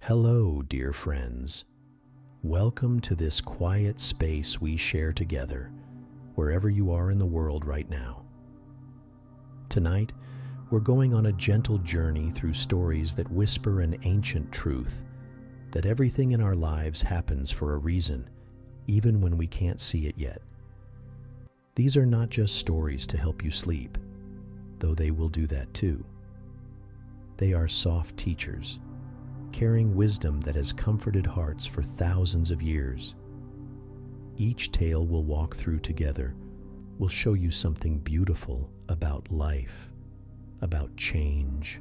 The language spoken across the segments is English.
Hello, dear friends. Welcome to this quiet space we share together, wherever you are in the world right now. Tonight, we're going on a gentle journey through stories that whisper an ancient truth, that everything in our lives happens for a reason, even when we can't see it yet. These are not just stories to help you sleep, though they will do that too. They are soft teachers, carrying wisdom that has comforted hearts for thousands of years. Each tale we'll walk through together will show you something beautiful about life, about change,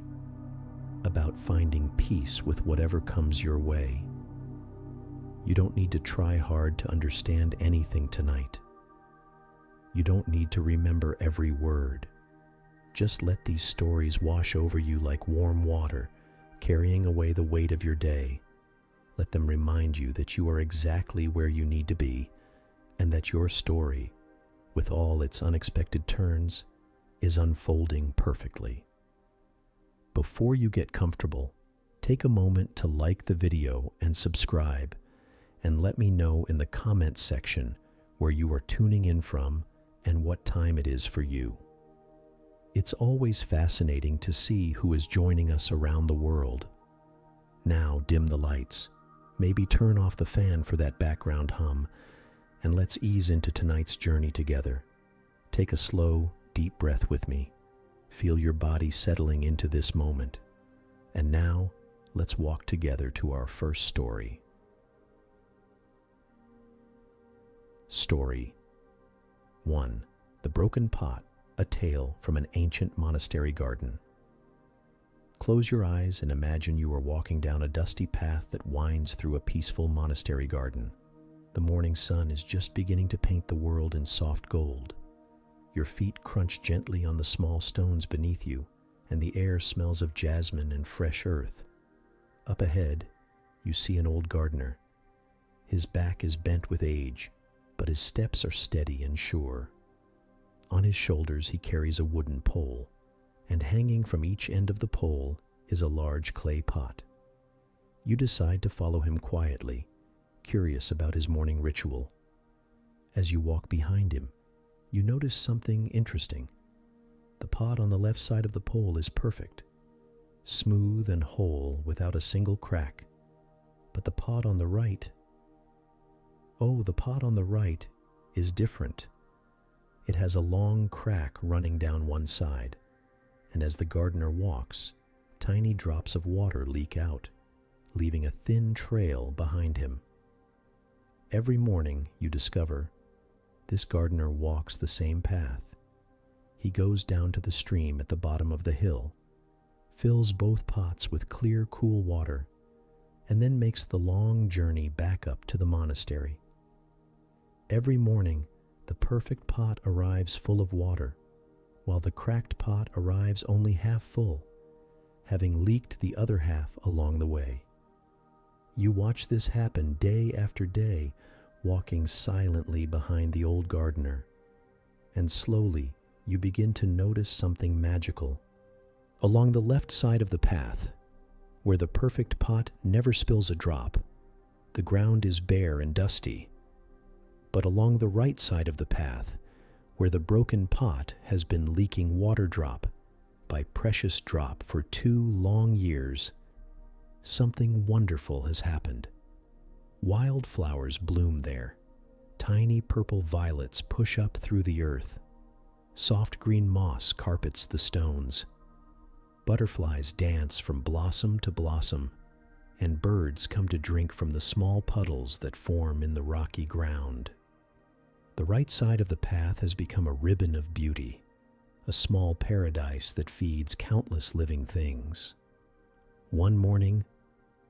about finding peace with whatever comes your way. You don't need to try hard to understand anything tonight. You don't need to remember every word. Just let these stories wash over you like warm water, carrying away the weight of your day. Let them remind you that you are exactly where you need to be, and that your story, with all its unexpected turns, is unfolding perfectly. Before you get comfortable, take a moment to like the video and subscribe, and let me know in the comments section where you are tuning in from and what time it is for you. It's always fascinating to see who is joining us around the world. Now dim the lights, maybe turn off the fan for that background hum, and let's ease into tonight's journey together. Take a slow, deep breath with me. Feel your body settling into this moment. And now, let's walk together to our first story. Story 1. The Broken Pot, a tale from an ancient monastery garden. Close your eyes and imagine you are walking down a dusty path that winds through a peaceful monastery garden. The morning sun is just beginning to paint the world in soft gold. Your feet crunch gently on the small stones beneath you, and the air smells of jasmine and fresh earth. Up ahead, you see an old gardener. His back is bent with age, but his steps are steady and sure. On his shoulders he carries a wooden pole, and hanging from each end of the pole is a large clay pot. You decide to follow him quietly, curious about his morning ritual. As you walk behind him, you notice something interesting. The pot on the left side of the pole is perfect, smooth and whole without a single crack. But the pot on the right is different. It has a long crack running down one side, and as the gardener walks, tiny drops of water leak out, leaving a thin trail behind him. Every morning, you discover, this gardener walks the same path. He goes down to the stream at the bottom of the hill, fills both pots with clear, cool water, and then makes the long journey back up to the monastery. Every morning, the perfect pot arrives full of water, while the cracked pot arrives only half full, having leaked the other half along the way. You watch this happen day after day, walking silently behind the old gardener, and slowly you begin to notice something magical. Along the left side of the path, where the perfect pot never spills a drop, the ground is bare and dusty. But along the right side of the path, where the broken pot has been leaking water drop by precious drop for 2 long years, something wonderful has happened. Wildflowers bloom there. Tiny purple violets push up through the earth. Soft green moss carpets the stones. Butterflies dance from blossom to blossom, and birds come to drink from the small puddles that form in the rocky ground. The right side of the path has become a ribbon of beauty, a small paradise that feeds countless living things. One morning,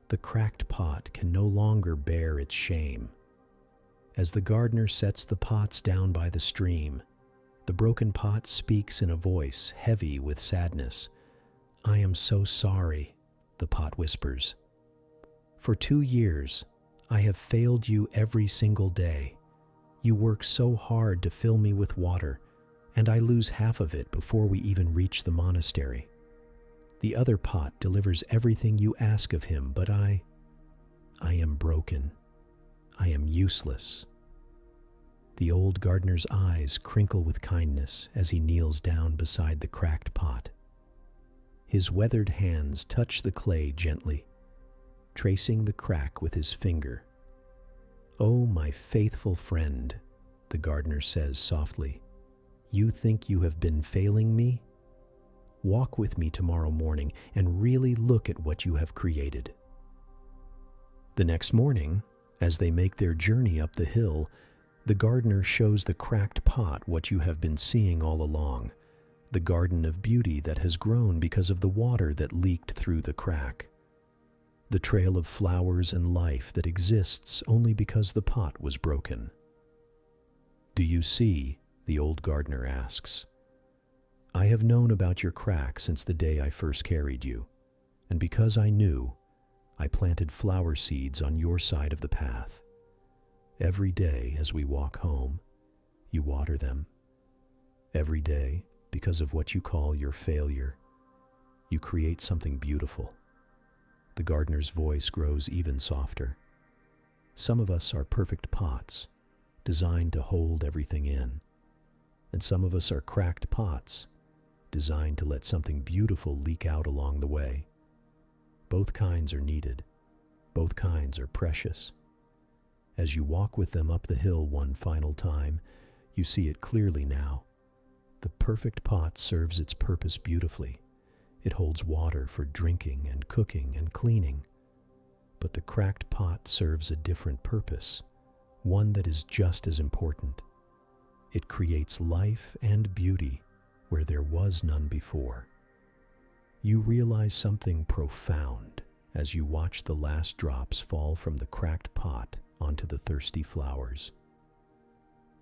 the cracked pot can no longer bear its shame. As the gardener sets the pots down by the stream, the broken pot speaks in a voice heavy with sadness. "I am so sorry," the pot whispers. "For 2 years, I have failed you every single day. You work so hard to fill me with water, and I lose half of it before we even reach the monastery. The other pot delivers everything you ask of him, but I I am broken. I am useless. The old gardener's eyes crinkle with kindness as he kneels down beside the cracked pot. His weathered hands touch the clay gently, tracing the crack with his finger. "Oh, my faithful friend," the gardener says softly, "you think you have been failing me? Walk with me tomorrow morning and really look at what you have created." The next morning, as they make their journey up the hill, the gardener shows the cracked pot what you have been seeing all along, the garden of beauty that has grown because of the water that leaked through the crack. The trail of flowers and life that exists only because the pot was broken. "Do you see?" the old gardener asks. "I have known about your crack since the day I first carried you, and because I knew, I planted flower seeds on your side of the path. Every day as we walk home, you water them. Every day, because of what you call your failure, you create something beautiful." The gardener's voice grows even softer. "Some of us are perfect pots, designed to hold everything in. And some of us are cracked pots, designed to let something beautiful leak out along the way. Both kinds are needed. Both kinds are precious. As you walk with them up the hill one final time, you see it clearly now. The perfect pot serves its purpose beautifully. It holds water for drinking and cooking and cleaning. But the cracked pot serves a different purpose, one that is just as important. It creates life and beauty where there was none before." You realize something profound as you watch the last drops fall from the cracked pot onto the thirsty flowers.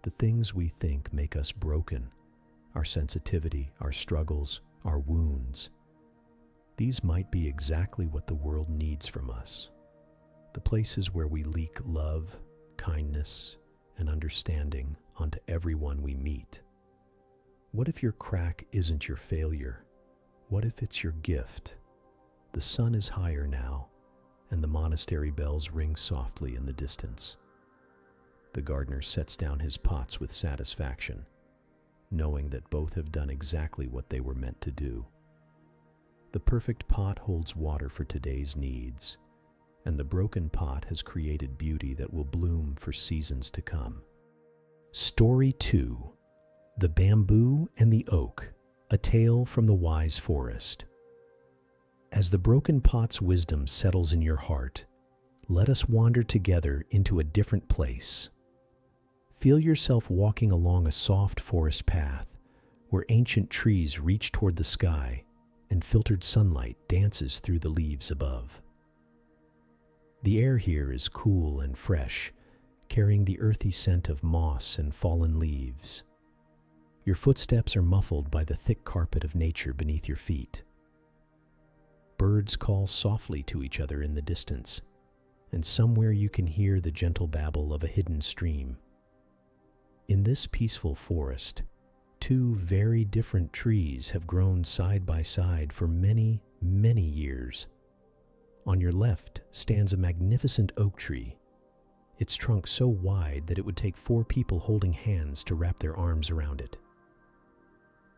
The things we think make us broken, our sensitivity, our struggles, our wounds, these might be exactly what the world needs from us. The places where we leak love, kindness, and understanding onto everyone we meet. What if your crack isn't your failure? What if it's your gift? The sun is higher now, and the monastery bells ring softly in the distance. The gardener sets down his pots with satisfaction, knowing that both have done exactly what they were meant to do. The perfect pot holds water for today's needs, and the broken pot has created beauty that will bloom for seasons to come. Story 2: The Bamboo and the Oak, a Tale from the Wise Forest. As the broken pot's wisdom settles in your heart, let us wander together into a different place. Feel yourself walking along a soft forest path where ancient trees reach toward the sky and filtered sunlight dances through the leaves above. The air here is cool and fresh, carrying the earthy scent of moss and fallen leaves. Your footsteps are muffled by the thick carpet of nature beneath your feet. Birds call softly to each other in the distance, and somewhere you can hear the gentle babble of a hidden stream. In this peaceful forest, two very different trees have grown side by side for many, many years. On your left stands a magnificent oak tree, its trunk so wide that it would take 4 people holding hands to wrap their arms around it.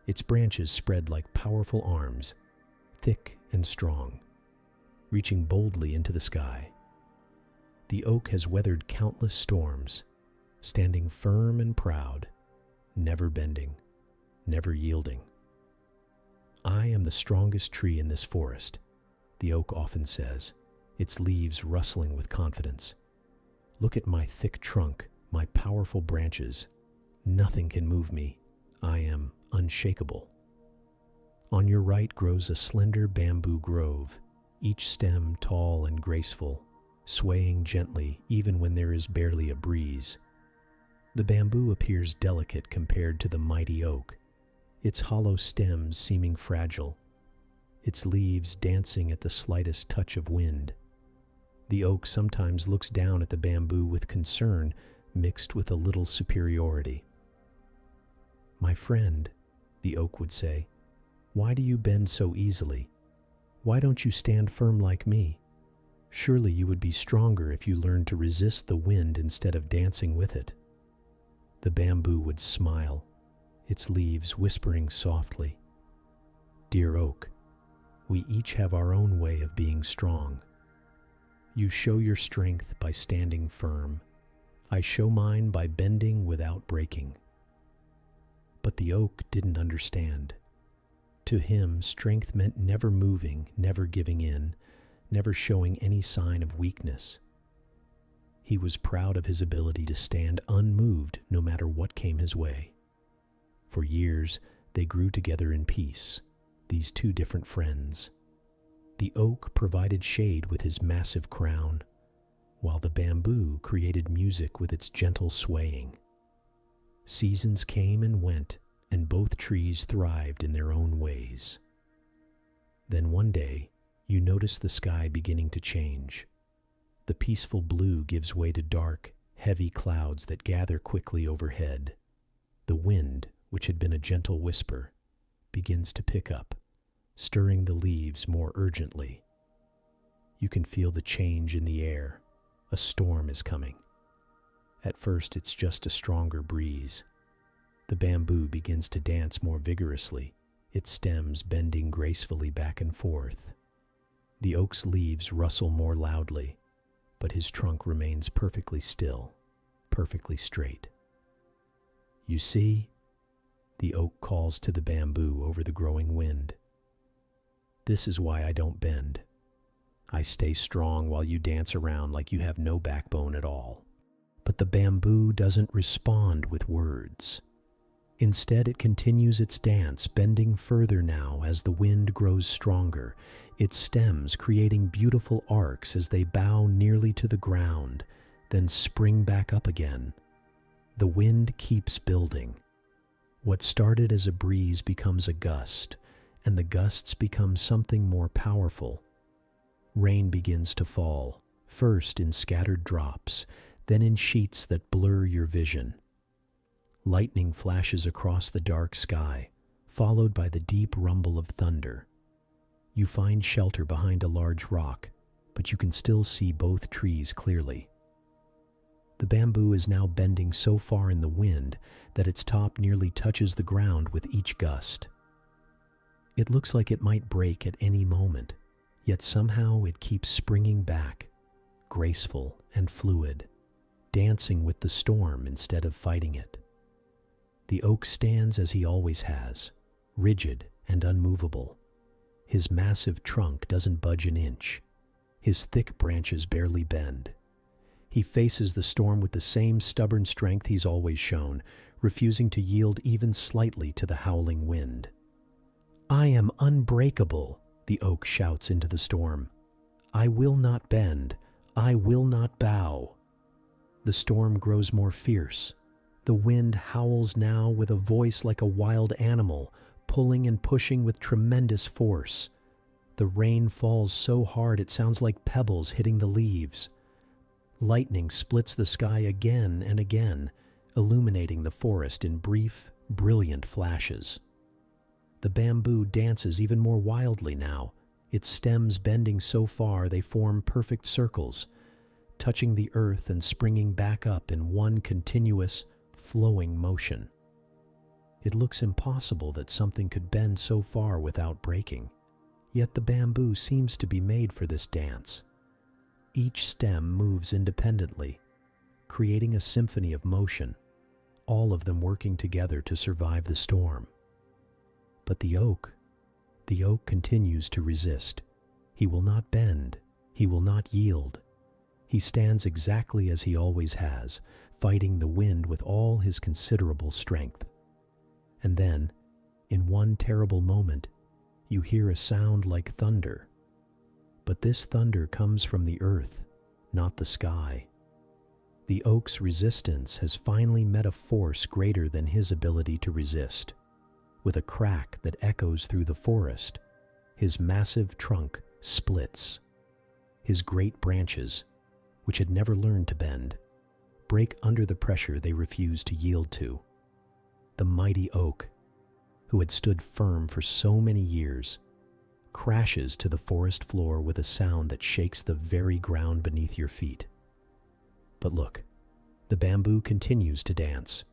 Its branches spread like powerful arms, thick and strong, reaching boldly into the sky. The oak has weathered countless storms, standing firm and proud, never bending, never yielding. "I am the strongest tree in this forest," the oak often says, its leaves rustling with confidence. "Look at my thick trunk, my powerful branches. Nothing can move me. I am unshakable." On your right grows a slender bamboo grove, each stem tall and graceful, swaying gently even when there is barely a breeze. The bamboo appears delicate compared to the mighty oak, its hollow stems seeming fragile, its leaves dancing at the slightest touch of wind. The oak sometimes looks down at the bamboo with concern mixed with a little superiority. "My friend," the oak would say, "why do you bend so easily? Why don't you stand firm like me? Surely you would be stronger if you learned to resist the wind instead of dancing with it." The bamboo would smile, its leaves whispering softly, "Dear oak, we each have our own way of being strong. You show your strength by standing firm. I show mine by bending without breaking." But the oak didn't understand. To him, strength meant never moving, never giving in, never showing any sign of weakness. He was proud of his ability to stand unmoved no matter what came his way. For years, they grew together in peace, these two different friends. The oak provided shade with his massive crown, while the bamboo created music with its gentle swaying. Seasons came and went, and both trees thrived in their own ways. Then one day, you notice the sky beginning to change. The peaceful blue gives way to dark, heavy clouds that gather quickly overhead. The wind, which had been a gentle whisper, begins to pick up, stirring the leaves more urgently. You can feel the change in the air. A storm is coming. At first, it's just a stronger breeze. The bamboo begins to dance more vigorously, its stems bending gracefully back and forth. The oak's leaves rustle more loudly, but his trunk remains perfectly still, perfectly straight. "You see," the oak calls to the bamboo over the growing wind, "this is why I don't bend. I stay strong while you dance around like you have no backbone at all." But the bamboo doesn't respond with words. Instead, it continues its dance, bending further now as the wind grows stronger, its stems creating beautiful arcs as they bow nearly to the ground, then spring back up again. The wind keeps building. What started as a breeze becomes a gust, and the gusts become something more powerful. Rain begins to fall, first in scattered drops, then in sheets that blur your vision. Lightning flashes across the dark sky, followed by the deep rumble of thunder. You find shelter behind a large rock, but you can still see both trees clearly. The bamboo is now bending so far in the wind that its top nearly touches the ground with each gust. It looks like it might break at any moment, yet somehow it keeps springing back, graceful and fluid, dancing with the storm instead of fighting it. The oak stands as he always has, rigid and unmovable. His massive trunk doesn't budge an inch. His thick branches barely bend. He faces the storm with the same stubborn strength he's always shown, refusing to yield even slightly to the howling wind. "I am unbreakable," the oak shouts into the storm. "I will not bend. I will not bow." The storm grows more fierce. The wind howls now with a voice like a wild animal, pulling and pushing with tremendous force. The rain falls so hard it sounds like pebbles hitting the leaves. Lightning splits the sky again and again, illuminating the forest in brief, brilliant flashes. The bamboo dances even more wildly now, its stems bending so far they form perfect circles, touching the earth and springing back up in one continuous, flowing motion. It looks impossible that something could bend so far without breaking, yet the bamboo seems to be made for this dance. Each stem moves independently, creating a symphony of motion, all of them working together to survive the storm. But the oak continues to resist. He will not bend. He will not yield. He stands exactly as he always has, fighting the wind with all his considerable strength. And then, in one terrible moment, you hear a sound like thunder. But this thunder comes from the earth, not the sky. The oak's resistance has finally met a force greater than his ability to resist. With a crack that echoes through the forest, his massive trunk splits. His great branches, which had never learned to bend, break under the pressure they refuse to yield to. The mighty oak, who had stood firm for so many years, crashes to the forest floor with a sound that shakes the very ground beneath your feet. But look, the bamboo continues to dance.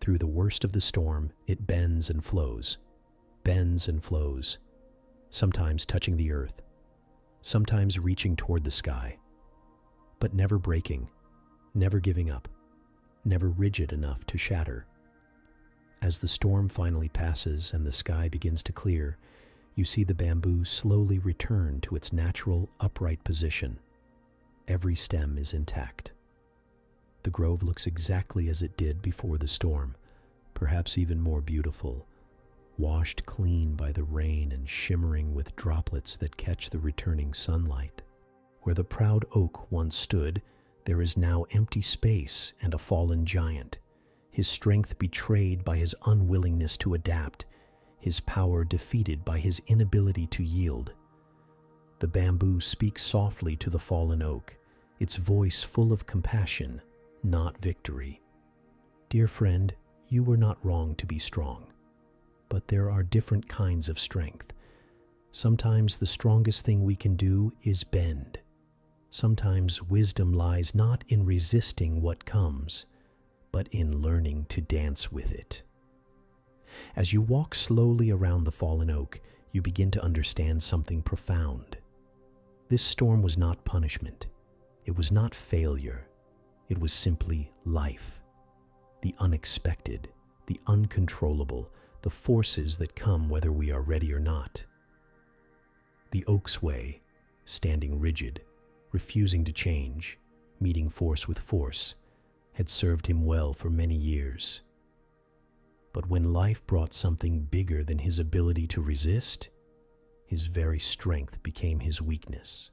Through the worst of the storm, it bends and flows, sometimes touching the earth, sometimes reaching toward the sky, but never breaking, never giving up, never rigid enough to shatter. As the storm finally passes and the sky begins to clear, you see the bamboo slowly return to its natural, upright position. Every stem is intact. The grove looks exactly as it did before the storm, perhaps even more beautiful, washed clean by the rain and shimmering with droplets that catch the returning sunlight. Where the proud oak once stood, there is now empty space and a fallen giant, his strength betrayed by his unwillingness to adapt, his power defeated by his inability to yield. The bamboo speaks softly to the fallen oak, its voice full of compassion, not victory. Dear friend, you were not wrong to be strong, but there are different kinds of strength. Sometimes the strongest thing we can do is bend. Sometimes wisdom lies not in resisting what comes, but in learning to dance with it. As you walk slowly around the fallen oak, you begin to understand something profound. This storm was not punishment. It was not failure. It was simply life. The unexpected, the uncontrollable, the forces that come whether we are ready or not. The oak's way, standing rigid, refusing to change, meeting force with force, had served him well for many years. But when life brought something bigger than his ability to resist, his very strength became his weakness.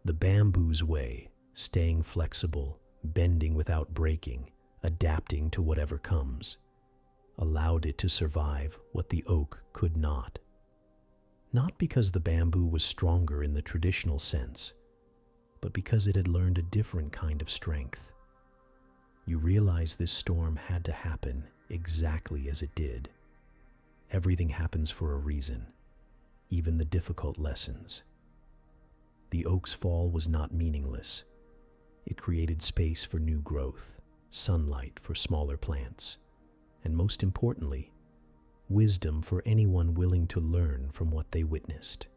The bamboo's way, staying flexible, bending without breaking, adapting to whatever comes, allowed it to survive what the oak could not. Not because the bamboo was stronger in the traditional sense, but because it had learned a different kind of strength. You realize this storm had to happen exactly as it did. Everything happens for a reason, even the difficult lessons. The oak's fall was not meaningless. It created space for new growth, sunlight for smaller plants, and most importantly, wisdom for anyone willing to learn from what they witnessed.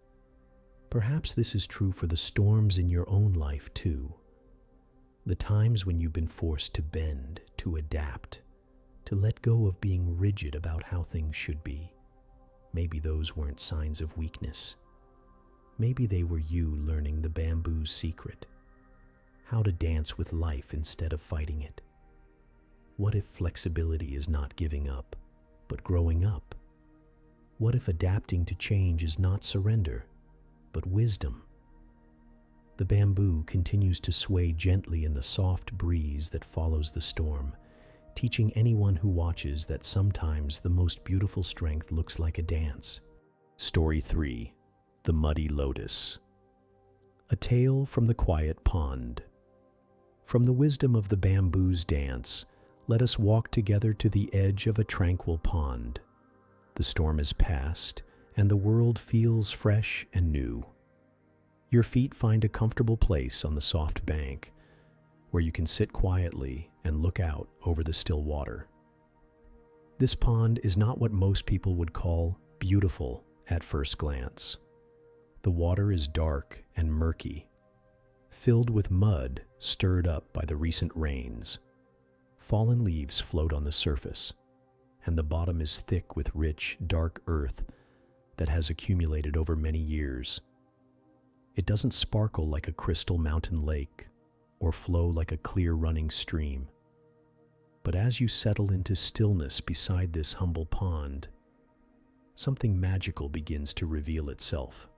Perhaps this is true for the storms in your own life too. The times when you've been forced to bend, to adapt, to let go of being rigid about how things should be. Maybe those weren't signs of weakness. Maybe they were you learning the bamboo's secret, how to dance with life instead of fighting it. What if flexibility is not giving up, but growing up? What if adapting to change is not surrender, but wisdom? The bamboo continues to sway gently in the soft breeze that follows the storm, teaching anyone who watches that sometimes the most beautiful strength looks like a dance. Story 3. The Muddy Lotus. A tale from the quiet pond. From the wisdom of the bamboo's dance, let us walk together to the edge of a tranquil pond. The storm is past, and the world feels fresh and new. Your feet find a comfortable place on the soft bank, where you can sit quietly and look out over the still water. This pond is not what most people would call beautiful at first glance. The water is dark and murky, filled with mud stirred up by the recent rains. Fallen leaves float on the surface, and the bottom is thick with rich, dark earth that has accumulated over many years. It doesn't sparkle like a crystal mountain lake or flow like a clear running stream. But as you settle into stillness beside this humble pond, something magical begins to reveal itself.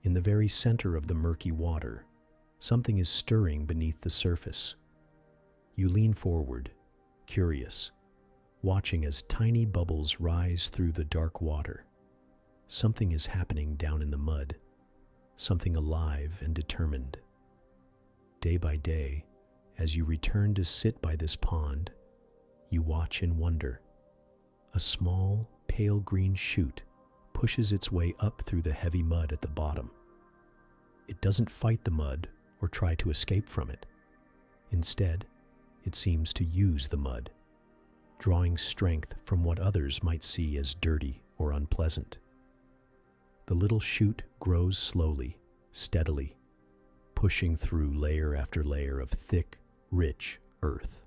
In the very center of the murky water, something is stirring beneath the surface. You lean forward, curious, watching as tiny bubbles rise through the dark water. Something is happening down in the mud, something alive and determined. Day by day, as you return to sit by this pond, you watch in wonder. A small, pale green shoot pushes its way up through the heavy mud at the bottom. It doesn't fight the mud or try to escape from it. Instead, it seems to use the mud, drawing strength from what others might see as dirty or unpleasant. The little shoot grows slowly, steadily, pushing through layer after layer of thick, rich earth.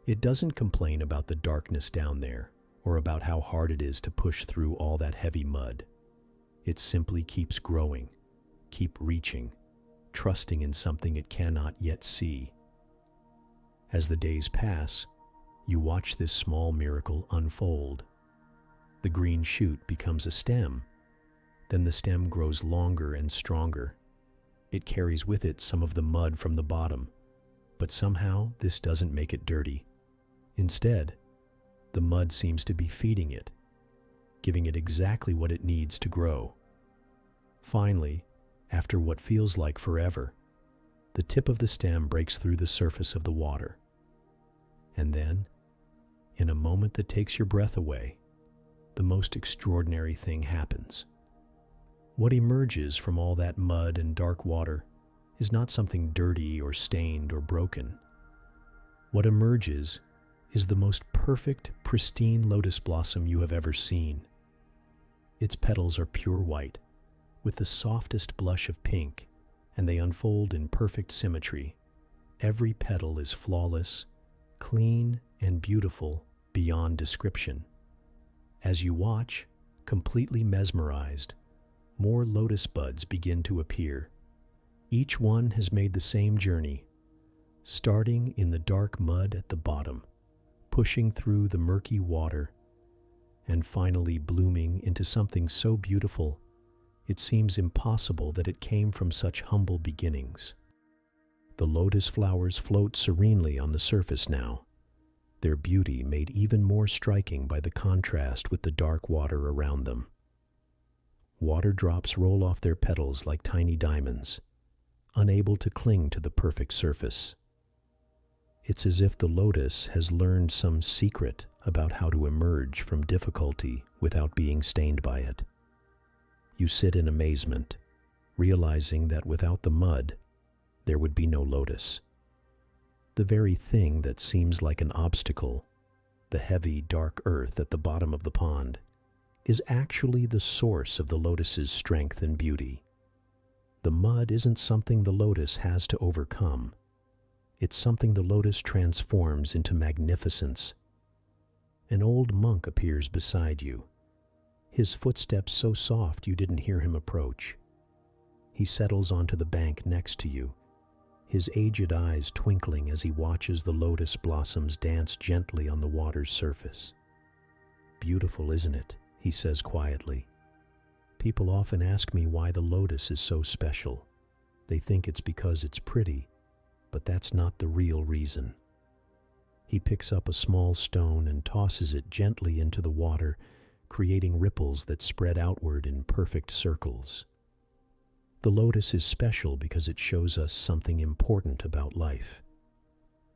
It doesn't complain about the darkness down there or about how hard it is to push through all that heavy mud. It simply keeps growing, keep reaching, trusting in something it cannot yet see. As the days pass, you watch this small miracle unfold. The green shoot becomes a stem. Then the stem grows longer and stronger. It carries with it some of the mud from the bottom, but somehow this doesn't make it dirty. Instead, the mud seems to be feeding it, giving it exactly what it needs to grow. Finally, after what feels like forever, the tip of the stem breaks through the surface of the water. And then, in a moment that takes your breath away, the most extraordinary thing happens. What emerges from all that mud and dark water is not something dirty or stained or broken. What emerges is the most perfect, pristine lotus blossom you have ever seen. Its petals are pure white, with the softest blush of pink, and they unfold in perfect symmetry. Every petal is flawless, clean, and beautiful beyond description. As you watch, completely mesmerized, more lotus buds begin to appear. Each one has made the same journey, starting in the dark mud at the bottom, pushing through the murky water, and finally blooming into something so beautiful it seems impossible that it came from such humble beginnings. The lotus flowers float serenely on the surface now, their beauty made even more striking by the contrast with the dark water around them. Water drops roll off their petals like tiny diamonds, unable to cling to the perfect surface. It's as if the lotus has learned some secret about how to emerge from difficulty without being stained by it. You sit in amazement, realizing that without the mud, there would be no lotus. The very thing that seems like an obstacle, the heavy, dark earth at the bottom of the pond, is actually the source of the lotus's strength and beauty. The mud isn't something the lotus has to overcome. It's something the lotus transforms into magnificence. An old monk appears beside you, his footsteps so soft you didn't hear him approach. He settles onto the bank next to you, his aged eyes twinkling as he watches the lotus blossoms dance gently on the water's surface. "Beautiful, isn't it?" he says quietly. "People often ask me why the lotus is so special. They think it's because it's pretty, but that's not the real reason." He picks up a small stone and tosses it gently into the water, creating ripples that spread outward in perfect circles. The lotus is special because it shows us something important about life.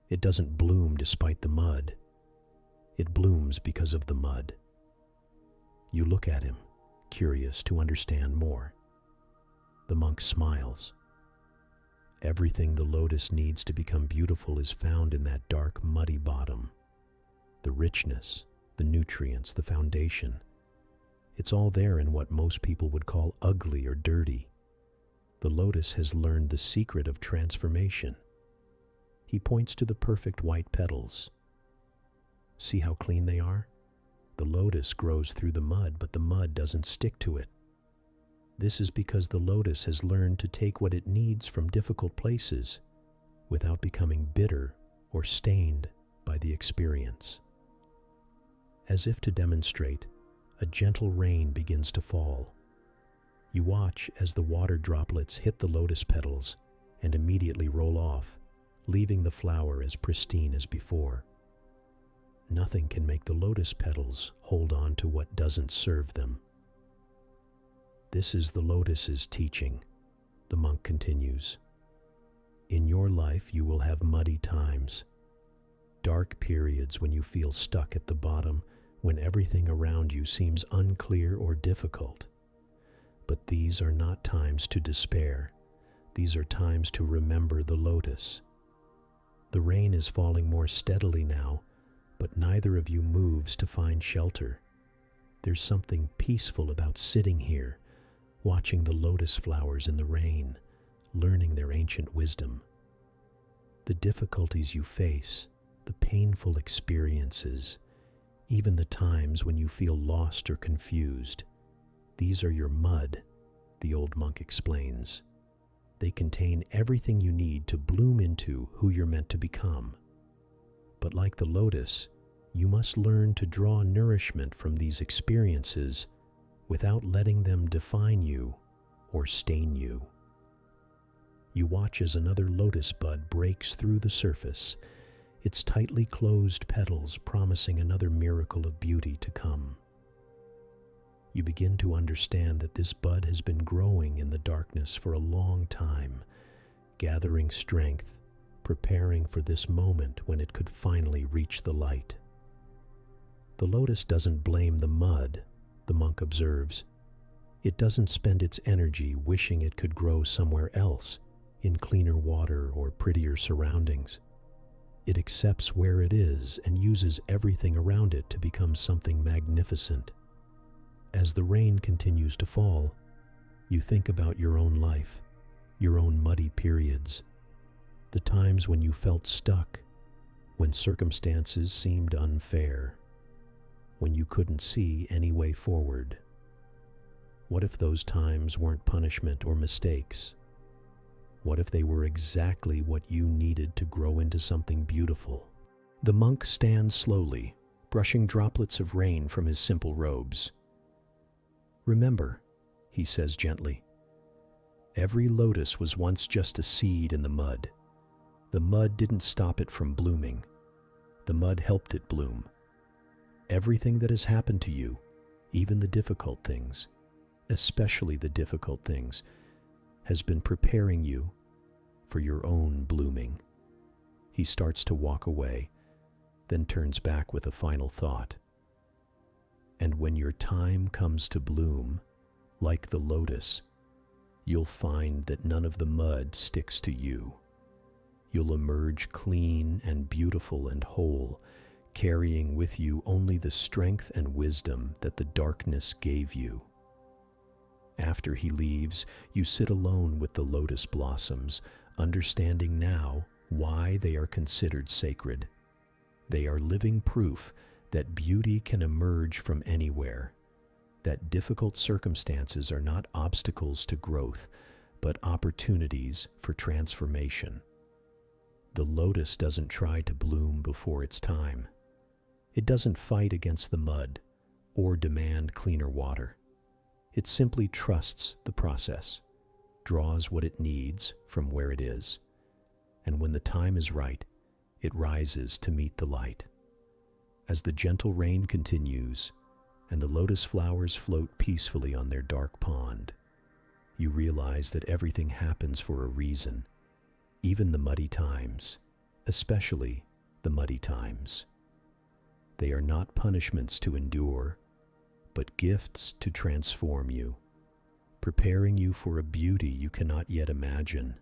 It doesn't bloom despite the mud. It blooms because of the mud. You look at him, curious to understand more. The monk smiles. Everything the lotus needs to become beautiful is found in that dark, muddy bottom. The richness, the nutrients, the foundation. It's all there in what most people would call ugly or dirty. The lotus has learned the secret of transformation. He points to the perfect white petals. See how clean they are? The lotus grows through the mud, but the mud doesn't stick to it. This is because the lotus has learned to take what it needs from difficult places without becoming bitter or stained by the experience. As if to demonstrate, a gentle rain begins to fall. You watch as the water droplets hit the lotus petals and immediately roll off, leaving the flower as pristine as before. Nothing can make the lotus petals hold on to what doesn't serve them. This is the lotus's teaching, the monk continues. In your life you will have muddy times, dark periods when you feel stuck at the bottom, when everything around you seems unclear or difficult. But these are not times to despair. These are times to remember the lotus. The rain is falling more steadily now, but neither of you moves to find shelter. There's something peaceful about sitting here, watching the lotus flowers in the rain, learning their ancient wisdom. The difficulties you face, the painful experiences, even the times when you feel lost or confused, these are your mud, the old monk explains. They contain everything you need to bloom into who you're meant to become. But like the lotus, you must learn to draw nourishment from these experiences without letting them define you or stain you. You watch as another lotus bud breaks through the surface, its tightly closed petals promising another miracle of beauty to come. You begin to understand that this bud has been growing in the darkness for a long time, gathering strength, preparing for this moment when it could finally reach the light. The lotus doesn't blame the mud, the monk observes. It doesn't spend its energy wishing it could grow somewhere else, in cleaner water or prettier surroundings. It accepts where it is and uses everything around it to become something magnificent. As the rain continues to fall, you think about your own life, your own muddy periods, the times when you felt stuck, when circumstances seemed unfair, when you couldn't see any way forward. What if those times weren't punishment or mistakes? What if they were exactly what you needed to grow into something beautiful? The monk stands slowly, brushing droplets of rain from his simple robes. Remember, he says gently, every lotus was once just a seed in the mud. The mud didn't stop it from blooming. The mud helped it bloom. Everything that has happened to you, even the difficult things, especially the difficult things, has been preparing you for your own blooming. He starts to walk away, then turns back with a final thought. And when your time comes to bloom, like the lotus, you'll find that none of the mud sticks to you. You'll emerge clean and beautiful and whole, carrying with you only the strength and wisdom that the darkness gave you. After he leaves, you sit alone with the lotus blossoms, understanding now why they are considered sacred. They are living proof that beauty can emerge from anywhere, that difficult circumstances are not obstacles to growth, but opportunities for transformation. The lotus doesn't try to bloom before its time. It doesn't fight against the mud or demand cleaner water. It simply trusts the process, draws what it needs from where it is, and when the time is right, it rises to meet the light. As the gentle rain continues and the lotus flowers float peacefully on their dark pond, you realize that everything happens for a reason, even the muddy times, especially the muddy times. They are not punishments to endure, but gifts to transform you, preparing you for a beauty you cannot yet imagine.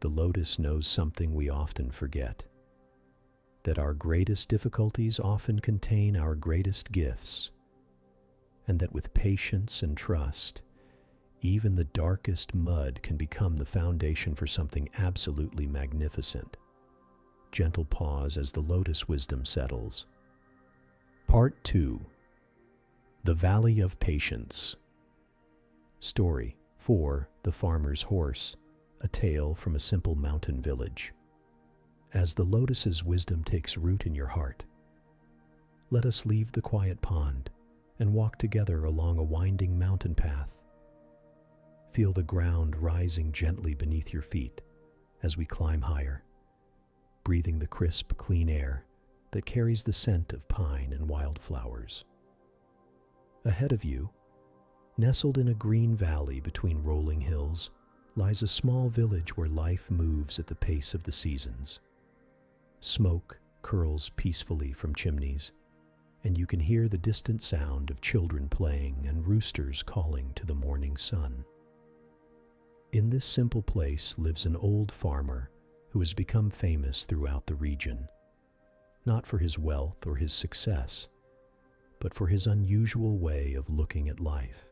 The lotus knows something we often forget, that our greatest difficulties often contain our greatest gifts, and that with patience and trust, even the darkest mud can become the foundation for something absolutely magnificent. Gentle pause as the lotus wisdom settles. Part 2. The Valley of Patience. Story 4. The Farmer's Horse, a tale from a simple mountain village. As the lotus's wisdom takes root in your heart, let us leave the quiet pond and walk together along a winding mountain path. Feel the ground rising gently beneath your feet as we climb higher, breathing the crisp, clean air that carries the scent of pine and wildflowers. Ahead of you, nestled in a green valley between rolling hills, lies a small village where life moves at the pace of the seasons. Smoke curls peacefully from chimneys, and you can hear the distant sound of children playing and roosters calling to the morning sun. In this simple place lives an old farmer who has become famous throughout the region, not for his wealth or his success, but for his unusual way of looking at life.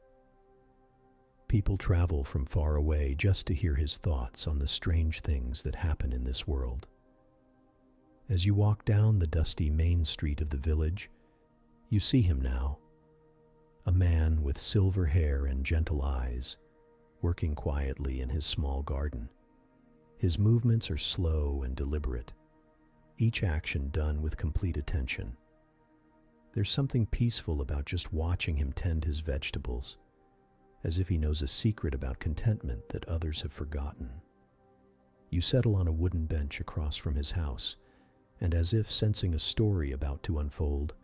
People travel from far away just to hear his thoughts on the strange things that happen in this world. As you walk down the dusty main street of the village, you see him now, a man with silver hair and gentle eyes, working quietly in his small garden. His movements are slow and deliberate, each action done with complete attention. There's something peaceful about just watching him tend his vegetables, as if he knows a secret about contentment that others have forgotten. You settle on a wooden bench across from his house, and as if sensing a story about to unfold,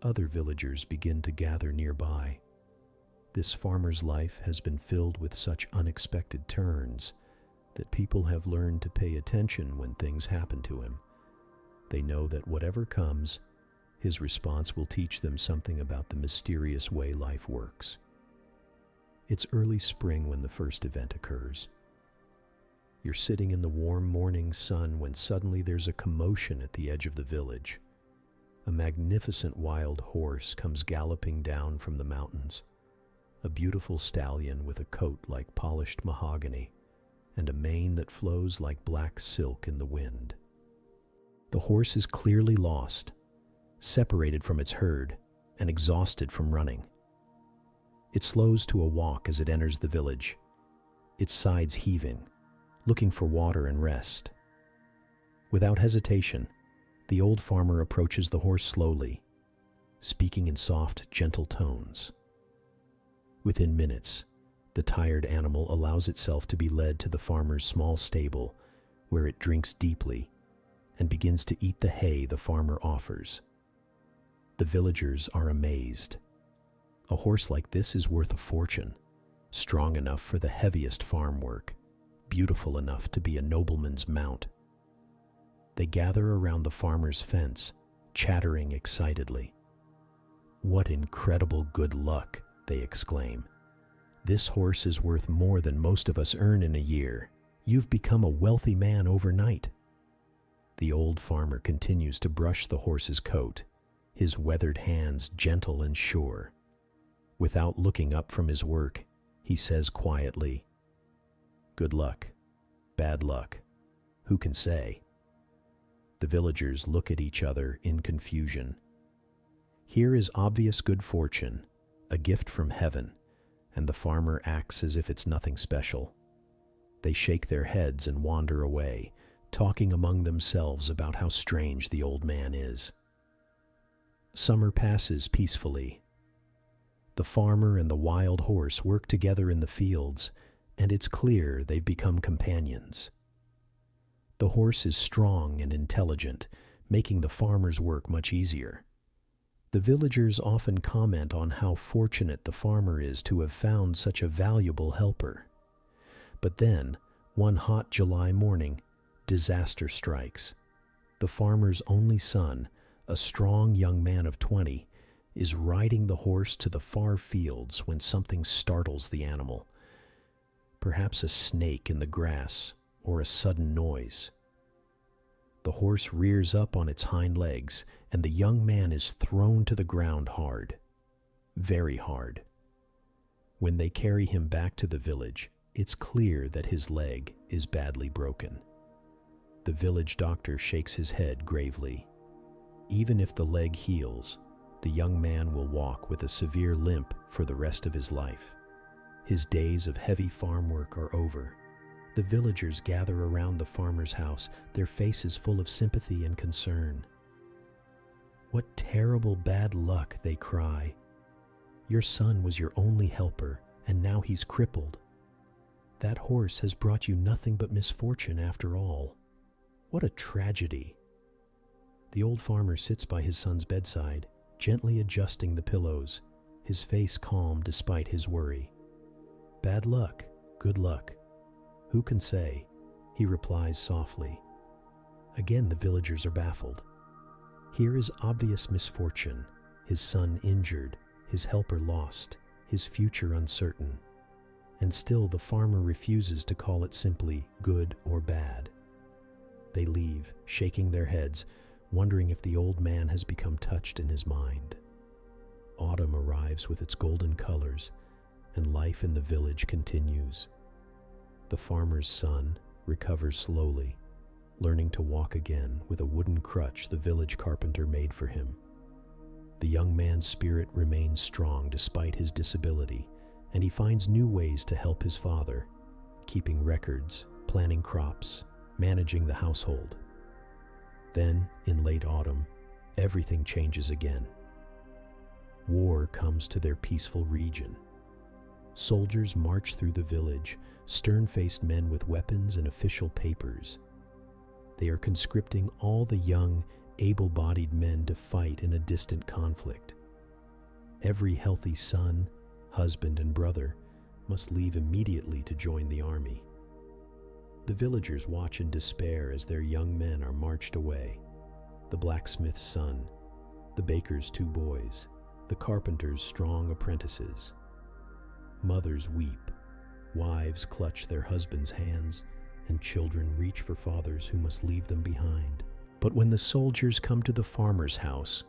other villagers begin to gather nearby. This farmer's life has been filled with such unexpected turns that people have learned to pay attention when things happen to him. They know that whatever comes, his response will teach them something about the mysterious way life works. It's early spring when the first event occurs. You're sitting in the warm morning sun when suddenly there's a commotion at the edge of the village. A magnificent wild horse comes galloping down from the mountains, a beautiful stallion with a coat like polished mahogany and a mane that flows like black silk in the wind. The horse is clearly lost, separated from its herd, and exhausted from running. It slows to a walk as it enters the village, its sides heaving, looking for water and rest. Without hesitation, the old farmer approaches the horse slowly, speaking in soft, gentle tones. Within minutes, the tired animal allows itself to be led to the farmer's small stable, where it drinks deeply and begins to eat the hay the farmer offers. The villagers are amazed. A horse like this is worth a fortune, strong enough for the heaviest farm work, beautiful enough to be a nobleman's mount. They gather around the farmer's fence, chattering excitedly. "What incredible good luck," they exclaim. "This horse is worth more than most of us earn in a year. You've become a wealthy man overnight." The old farmer continues to brush the horse's coat, his weathered hands gentle and sure. Without looking up from his work, he says quietly, "Good luck, bad luck, who can say?" The villagers look at each other in confusion. Here is obvious good fortune, a gift from heaven, and the farmer acts as if it's nothing special. They shake their heads and wander away, talking among themselves about how strange the old man is. Summer passes peacefully. The farmer and the wild horse work together in the fields, and it's clear they've become companions. The horse is strong and intelligent, making the farmer's work much easier. The villagers often comment on how fortunate the farmer is to have found such a valuable helper. But then, one hot July morning, disaster strikes. The farmer's only son, a strong young man of 20, is riding the horse to the far fields when something startles the animal. Perhaps a snake in the grass or a sudden noise. The horse rears up on its hind legs, and the young man is thrown to the ground hard, very hard. When they carry him back to the village, it's clear that his leg is badly broken. The village doctor shakes his head gravely. Even if the leg heals, the young man will walk with a severe limp for the rest of his life. His days of heavy farm work are over. The villagers gather around the farmer's house, their faces full of sympathy and concern. "What terrible bad luck," they cry. "Your son was your only helper, and now he's crippled. That horse has brought you nothing but misfortune after all. What a tragedy." The old farmer sits by his son's bedside, gently adjusting the pillows, his face calm despite his worry. "Bad luck, good luck, who can say?" he replies softly. Again the villagers are baffled. Here is obvious misfortune, his son injured, his helper lost, his future uncertain. And still the farmer refuses to call it simply good or bad. They leave, shaking their heads, wondering if the old man has become touched in his mind. Autumn arrives with its golden colors, and life in the village continues. The farmer's son recovers slowly, learning to walk again with a wooden crutch the village carpenter made for him. The young man's spirit remains strong despite his disability, and he finds new ways to help his father, keeping records, planting crops, managing the household. Then, in late autumn, everything changes again. War comes to their peaceful region. Soldiers march through the village, stern-faced men with weapons and official papers. They are conscripting all the young, able-bodied men to fight in a distant conflict. Every healthy son, husband, and brother must leave immediately to join the army. The villagers watch in despair as their young men are marched away. The blacksmith's son, the baker's 2 boys, the carpenter's strong apprentices. Mothers weep, wives clutch their husbands' hands, and children reach for fathers who must leave them behind. But when the soldiers come to the farmer's house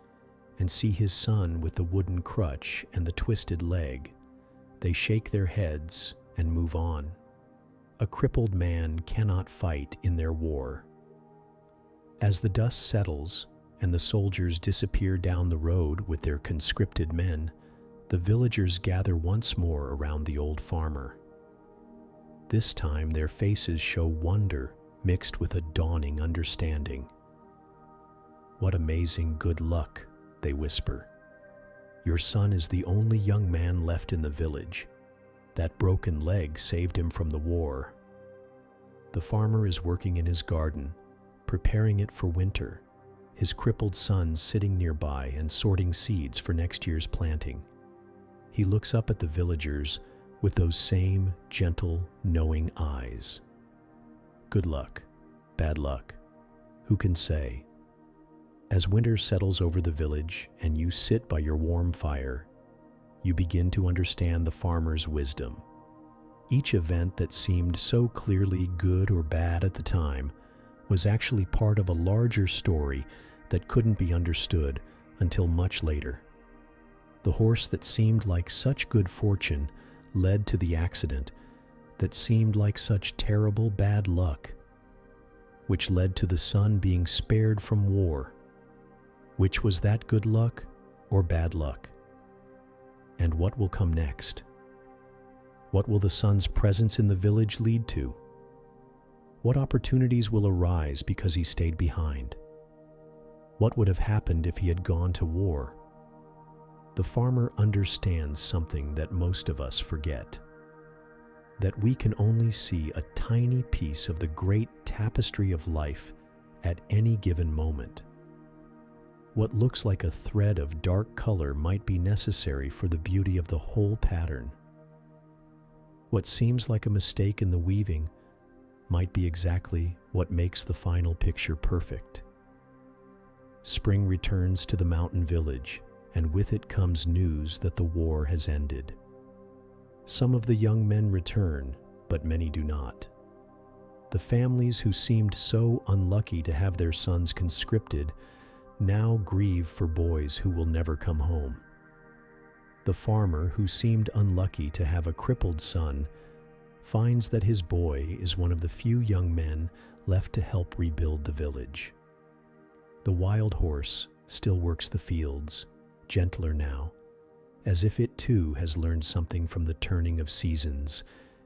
and see his son with the wooden crutch and the twisted leg, they shake their heads and move on. A crippled man cannot fight in their war. As the dust settles and the soldiers disappear down the road with their conscripted men, the villagers gather once more around the old farmer. This time their faces show wonder mixed with a dawning understanding. "What amazing good luck," they whisper. "Your son is the only young man left in the village. That broken leg saved him from the war." The farmer is working in his garden, preparing it for winter, his crippled son sitting nearby and sorting seeds for next year's planting. He looks up at the villagers with those same gentle, knowing eyes. Good luck, bad luck, who can say? As winter settles over the village and you sit by your warm fire, you begin to understand the farmer's wisdom. Each event that seemed so clearly good or bad at the time was actually part of a larger story that couldn't be understood until much later. The horse that seemed like such good fortune led to the accident that seemed like such terrible bad luck, which led to the son being spared from war. Which was that good luck or bad luck? And what will come next? What will the son's presence in the village lead to? What opportunities will arise because he stayed behind? What would have happened if he had gone to war? The farmer understands something that most of us forget, that we can only see a tiny piece of the great tapestry of life at any given moment. What looks like a thread of dark color might be necessary for the beauty of the whole pattern. What seems like a mistake in the weaving might be exactly what makes the final picture perfect. Spring returns to the mountain village, and with it comes news that the war has ended. Some of the young men return, but many do not. The families who seemed so unlucky to have their sons conscripted now grieve for boys who will never come home. The farmer who seemed unlucky to have a crippled son finds that his boy is one of the few young men left to help rebuild the village. The wild horse still works the fields, gentler now, as if it too has learned something from the turning of seasons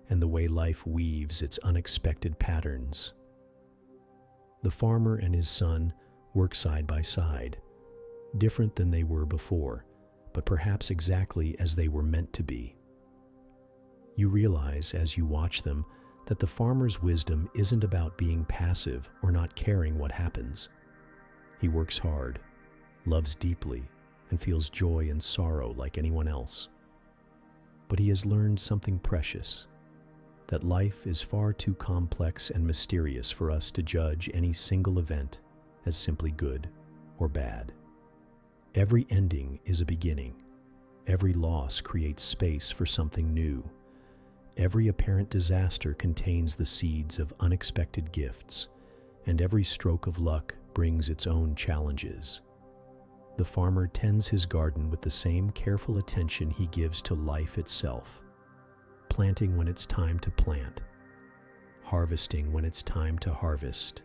and the way life weaves its unexpected patterns. The farmer and his son work side by side, different than they were before, but perhaps exactly as they were meant to be. You realize as you watch them that the farmer's wisdom isn't about being passive or not caring what happens. He works hard, loves deeply, and feels joy and sorrow like anyone else. But he has learned something precious, that life is far too complex and mysterious for us to judge any single event as simply good or bad. Every ending is a beginning. Every loss creates space for something new. Every apparent disaster contains the seeds of unexpected gifts, and every stroke of luck brings its own challenges. The farmer tends his garden with the same careful attention he gives to life itself, planting when it's time to plant, harvesting when it's time to harvest,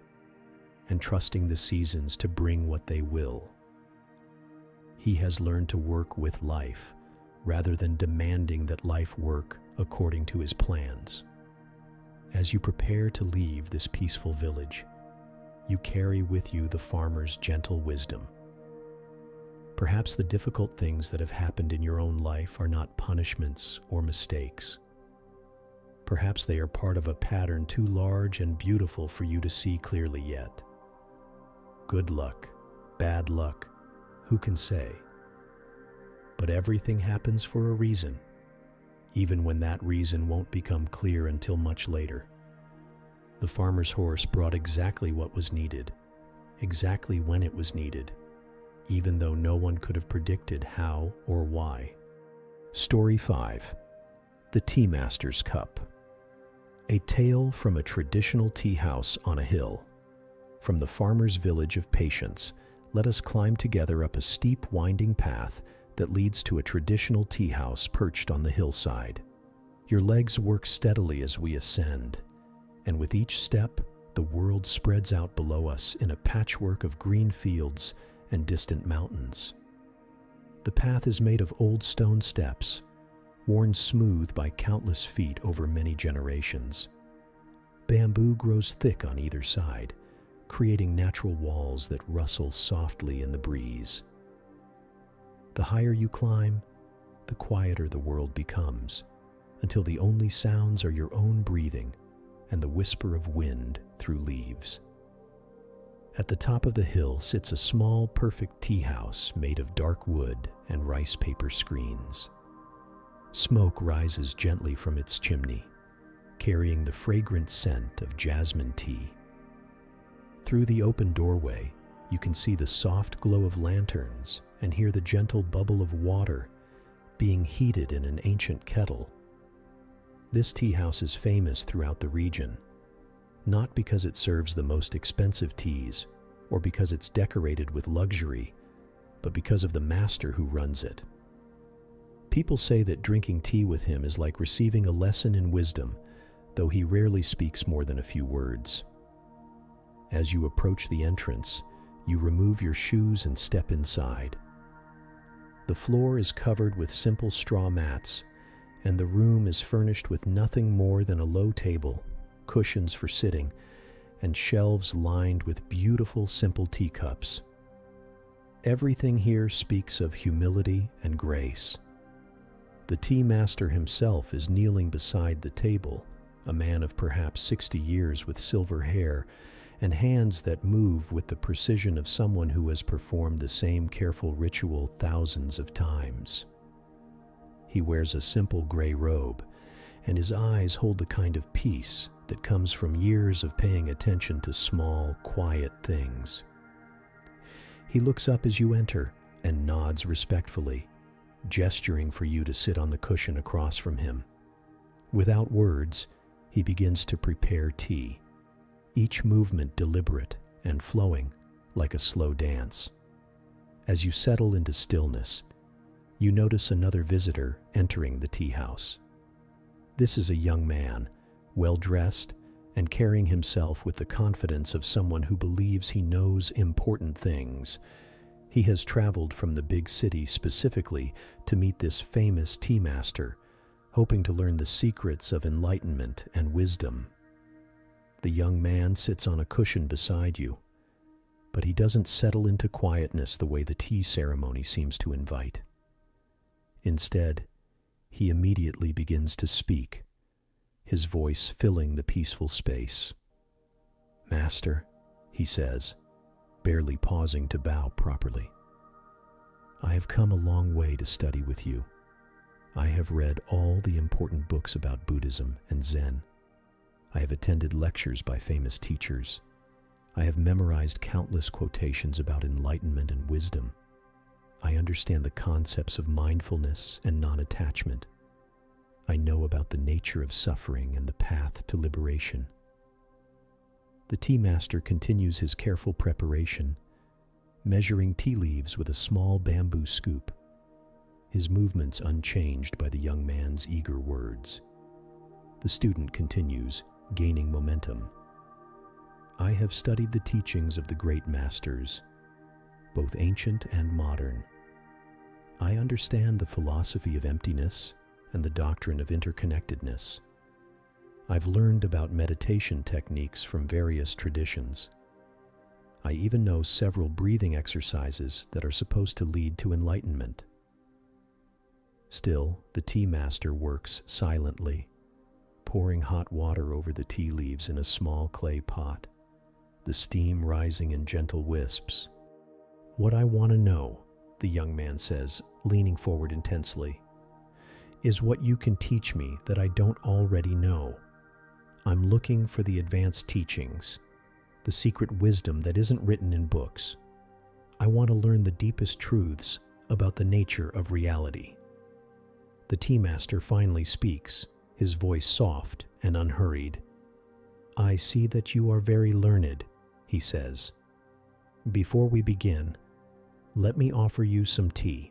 and trusting the seasons to bring what they will. He has learned to work with life rather than demanding that life work according to his plans. As you prepare to leave this peaceful village, you carry with you the farmer's gentle wisdom. Perhaps the difficult things that have happened in your own life are not punishments or mistakes. Perhaps they are part of a pattern too large and beautiful for you to see clearly yet. Good luck, bad luck, who can say? But everything happens for a reason, even when that reason won't become clear until much later. The farmer's horse brought exactly what was needed, exactly when it was needed, even though no one could have predicted how or why. Story 5. The Tea Master's Cup. A tale from a traditional tea house on a hill. From the farmer's village of patience, let us climb together up a steep, winding path that leads to a traditional tea house perched on the hillside. Your legs work steadily as we ascend, and with each step, the world spreads out below us in a patchwork of green fields and distant mountains. The path is made of old stone steps, worn smooth by countless feet over many generations. Bamboo grows thick on either side, creating natural walls that rustle softly in the breeze. The higher you climb, the quieter the world becomes, until the only sounds are your own breathing and the whisper of wind through leaves. At the top of the hill sits a small, perfect tea house made of dark wood and rice paper screens. Smoke rises gently from its chimney, carrying the fragrant scent of jasmine tea. Through the open doorway, you can see the soft glow of lanterns and hear the gentle bubble of water being heated in an ancient kettle. This tea house is famous throughout the region, not because it serves the most expensive teas or because it's decorated with luxury, but because of the master who runs it. People say that drinking tea with him is like receiving a lesson in wisdom, though he rarely speaks more than a few words. As you approach the entrance, you remove your shoes and step inside. The floor is covered with simple straw mats, and the room is furnished with nothing more than a low table, cushions for sitting, and shelves lined with beautiful, simple teacups. Everything here speaks of humility and grace. The tea master himself is kneeling beside the table, a man of perhaps 60 years with silver hair and hands that move with the precision of someone who has performed the same careful ritual thousands of times. He wears a simple gray robe, and his eyes hold the kind of peace that comes from years of paying attention to small, quiet things. He looks up as you enter and nods respectfully, gesturing for you to sit on the cushion across from him. Without words, he begins to prepare tea, each movement deliberate and flowing like a slow dance. As you settle into stillness, you notice another visitor entering the tea house. This is a young man, well-dressed and carrying himself with the confidence of someone who believes he knows important things. He has traveled from the big city specifically to meet this famous tea master, hoping to learn the secrets of enlightenment and wisdom. The young man sits on a cushion beside you, but he doesn't settle into quietness the way the tea ceremony seems to invite. Instead, he immediately begins to speak, his voice filling the peaceful space. "Master," he says, barely pausing to bow properly, "I have come a long way to study with you. I have read all the important books about Buddhism and Zen. I have attended lectures by famous teachers. I have memorized countless quotations about enlightenment and wisdom. I understand the concepts of mindfulness and non-attachment. I know about the nature of suffering and the path to liberation. The tea master continues his careful preparation, measuring tea leaves with a small bamboo scoop, his movements unchanged by the young man's eager words. The student continues, gaining momentum. I have studied the teachings of the great masters, both ancient and modern. I understand the philosophy of emptiness and the doctrine of interconnectedness. I've learned about meditation techniques from various traditions. I even know several breathing exercises that are supposed to lead to enlightenment. Still, the tea master works silently, pouring hot water over the tea leaves in a small clay pot, the steam rising in gentle wisps. What I want to know, the young man says, leaning forward intensely, is what you can teach me that I don't already know. I'm looking for the advanced teachings, the secret wisdom that isn't written in books. I want to learn the deepest truths about the nature of reality. The tea master finally speaks, his voice soft and unhurried. I see that you are very learned, he says. Before we begin, let me offer you some tea.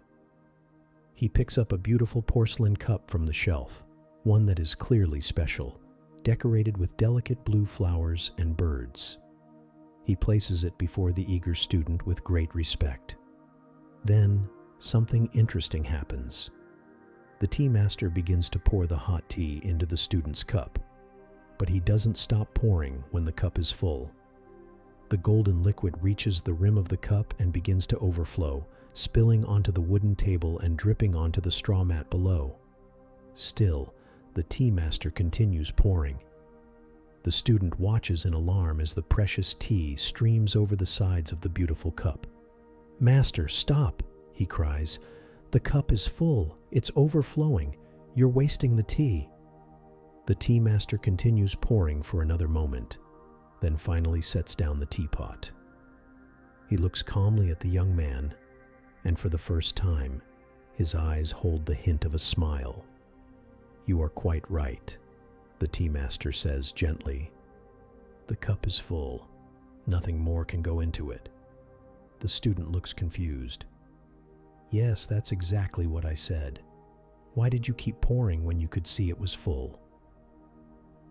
He picks up a beautiful porcelain cup from the shelf, one that is clearly special, decorated with delicate blue flowers and birds. He places it before the eager student with great respect. Then, something interesting happens. The tea master begins to pour the hot tea into the student's cup, but he doesn't stop pouring when the cup is full. The golden liquid reaches the rim of the cup and begins to overflow, spilling onto the wooden table and dripping onto the straw mat below. Still, the tea master continues pouring. The student watches in alarm as the precious tea streams over the sides of the beautiful cup. "Master, stop!" he cries. "The cup is full. It's overflowing. You're wasting the tea." The tea master continues pouring for another moment, then finally sets down the teapot. He looks calmly at the young man, and for the first time, his eyes hold the hint of a smile. "You are quite right," the tea master says gently. "The cup is full. Nothing more can go into it." The student looks confused. "Yes, that's exactly what I said. Why did you keep pouring when you could see it was full?"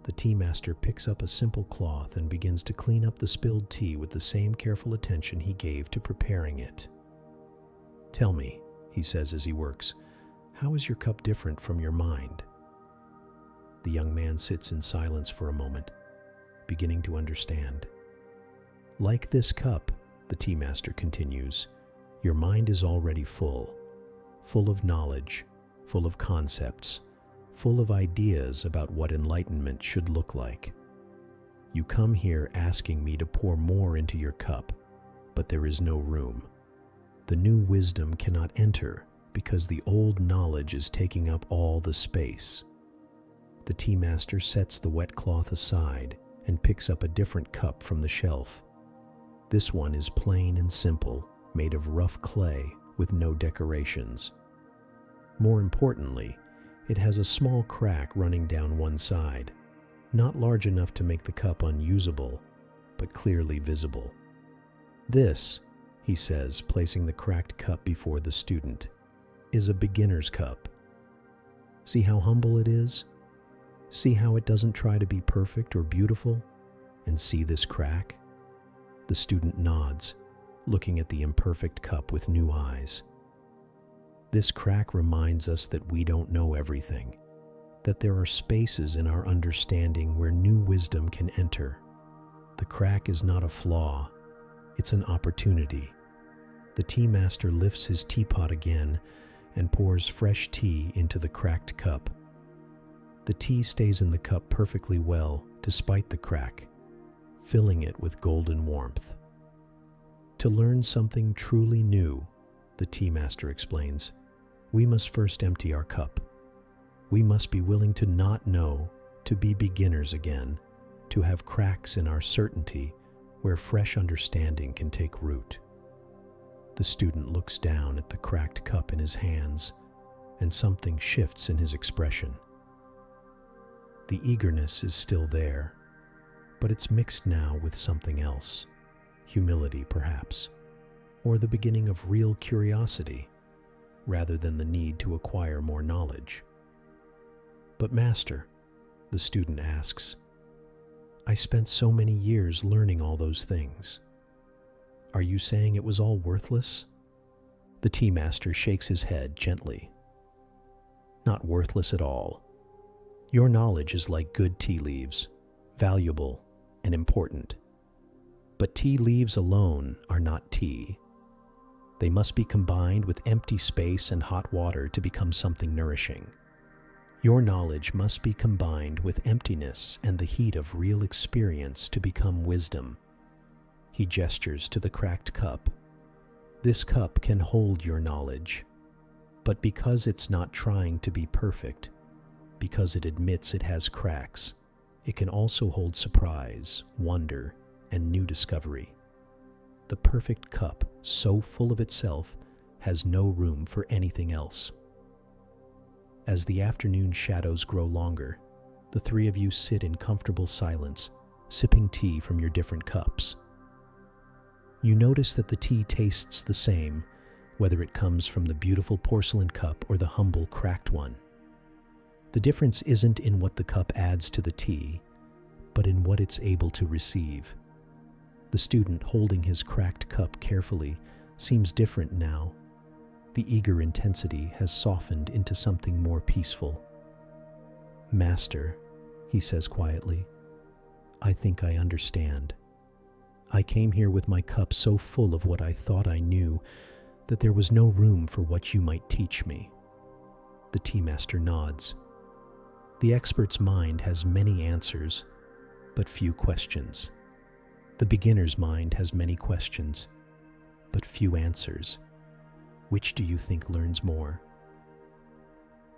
The tea master picks up a simple cloth and begins to clean up the spilled tea with the same careful attention he gave to preparing it. "Tell me," he says as he works, "how is your cup different from your mind?" The young man sits in silence for a moment, beginning to understand. "Like this cup," the tea master continues, "your mind is already full of knowledge, full of concepts, full of ideas about what enlightenment should look like. You come here asking me to pour more into your cup, but there is no room. The new wisdom cannot enter because the old knowledge is taking up all the space." The tea master sets the wet cloth aside and picks up a different cup from the shelf. This one is plain and simple, made of rough clay with no decorations. More importantly, it has a small crack running down one side, not large enough to make the cup unusable, but clearly visible. "This," he says, placing the cracked cup before the student, "is a beginner's cup. See how humble it is? See how it doesn't try to be perfect or beautiful? And see this crack?" The student nods, looking at the imperfect cup with new eyes. This crack reminds us that we don't know everything, that there are spaces in our understanding where new wisdom can enter. The crack is not a flaw, it's an opportunity. The tea master lifts his teapot again and pours fresh tea into the cracked cup. The tea stays in the cup perfectly well, despite the crack, filling it with golden warmth. To learn something truly new, the tea master explains, we must first empty our cup. We must be willing to not know, to be beginners again, to have cracks in our certainty where fresh understanding can take root. The student looks down at the cracked cup in his hands, and something shifts in his expression. The eagerness is still there, but it's mixed now with something else. Humility, perhaps, or the beginning of real curiosity, rather than the need to acquire more knowledge. "But Master," the student asks, "I spent so many years learning all those things. Are you saying it was all worthless?" The tea master shakes his head gently. "Not worthless at all. Your knowledge is like good tea leaves, valuable and important. But tea leaves alone are not tea. They must be combined with empty space and hot water to become something nourishing. Your knowledge must be combined with emptiness and the heat of real experience to become wisdom." He gestures to the cracked cup. "This cup can hold your knowledge, but because it's not trying to be perfect, because it admits it has cracks, it can also hold surprise, wonder, and new discovery. The perfect cup, so full of itself, has no room for anything else." As the afternoon shadows grow longer, the three of you sit in comfortable silence, sipping tea from your different cups. You notice that the tea tastes the same, whether it comes from the beautiful porcelain cup or the humble cracked one. The difference isn't in what the cup adds to the tea, but in what it's able to receive. The student, holding his cracked cup carefully, seems different now. The eager intensity has softened into something more peaceful. "Master," he says quietly, "I think I understand. I came here with my cup so full of what I thought I knew that there was no room for what you might teach me." The tea master nods. The expert's mind has many answers, but few questions. The beginner's mind has many questions, but few answers. Which do you think learns more?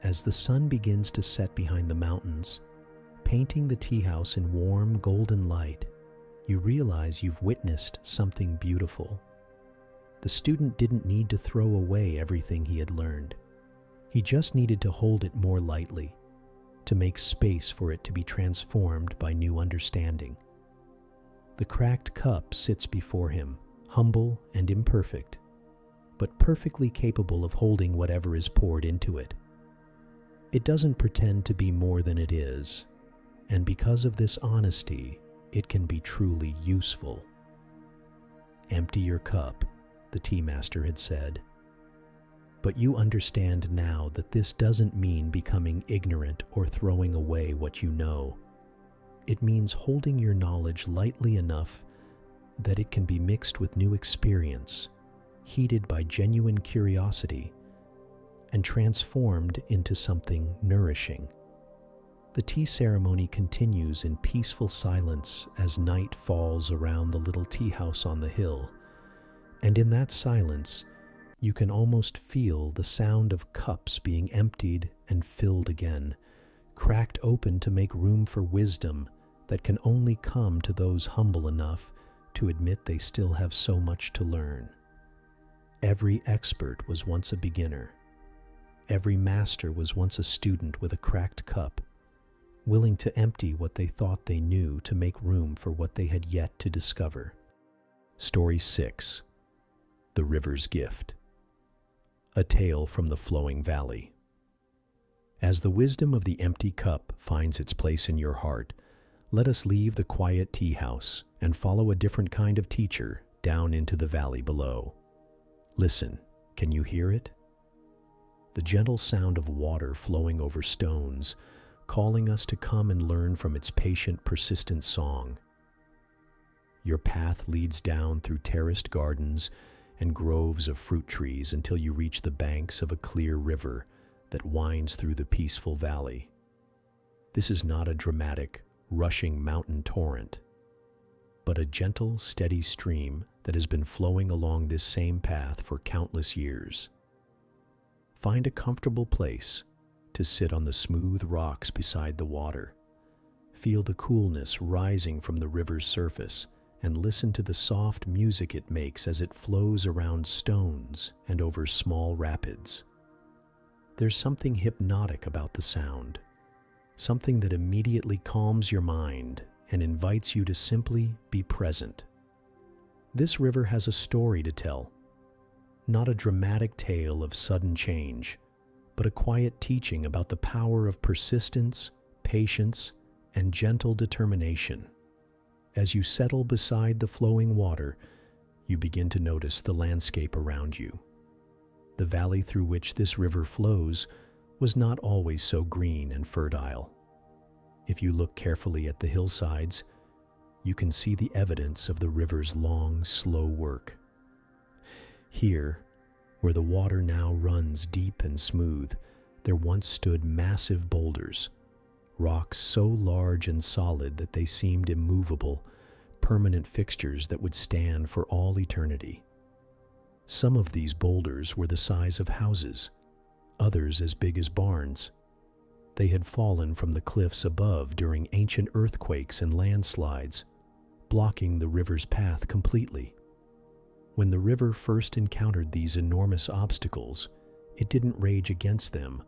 As the sun begins to set behind the mountains, painting the tea house in warm golden light, you realize you've witnessed something beautiful. The student didn't need to throw away everything he had learned. He just needed to hold it more lightly, to make space for it to be transformed by new understanding. The cracked cup sits before him, humble and imperfect, but perfectly capable of holding whatever is poured into it. It doesn't pretend to be more than it is, and because of this honesty, it can be truly useful. "Empty your cup," the tea master had said. But you understand now that this doesn't mean becoming ignorant or throwing away what you know. It means holding your knowledge lightly enough that it can be mixed with new experience, heated by genuine curiosity, and transformed into something nourishing. The tea ceremony continues in peaceful silence as night falls around the little tea house on the hill, and in that silence, you can almost feel the sound of cups being emptied and filled again, cracked open to make room for wisdom that can only come to those humble enough to admit they still have so much to learn. Every expert was once a beginner. Every master was once a student with a cracked cup, willing to empty what they thought they knew to make room for what they had yet to discover. Story 6. The River's Gift. A Tale from the Flowing Valley. As the wisdom of the empty cup finds its place in your heart, let us leave the quiet tea house and follow a different kind of teacher down into the valley below. Listen, can you hear it? The gentle sound of water flowing over stones, calling us to come and learn from its patient, persistent song. Your path leads down through terraced gardens and groves of fruit trees until you reach the banks of a clear river that winds through the peaceful valley. This is not a dramatic, rushing mountain torrent, but a gentle, steady stream that has been flowing along this same path for countless years. Find a comfortable place to sit on the smooth rocks beside the water. Feel the coolness rising from the river's surface and listen to the soft music it makes as it flows around stones and over small rapids. There's something hypnotic about the sound, something that immediately calms your mind and invites you to simply be present. This river has a story to tell, not a dramatic tale of sudden change, but a quiet teaching about the power of persistence, patience, and gentle determination. As you settle beside the flowing water, you begin to notice the landscape around you. The valley through which this river flows was not always so green and fertile. If you look carefully at the hillsides, you can see the evidence of the river's long, slow work. Here, where the water now runs deep and smooth, there once stood massive boulders, rocks so large and solid that they seemed immovable, permanent fixtures that would stand for all eternity. Some of these boulders were the size of houses, others as big as barns. They had fallen from the cliffs above during ancient earthquakes and landslides, blocking the river's path completely. When the river first encountered these enormous obstacles, it didn't rage against them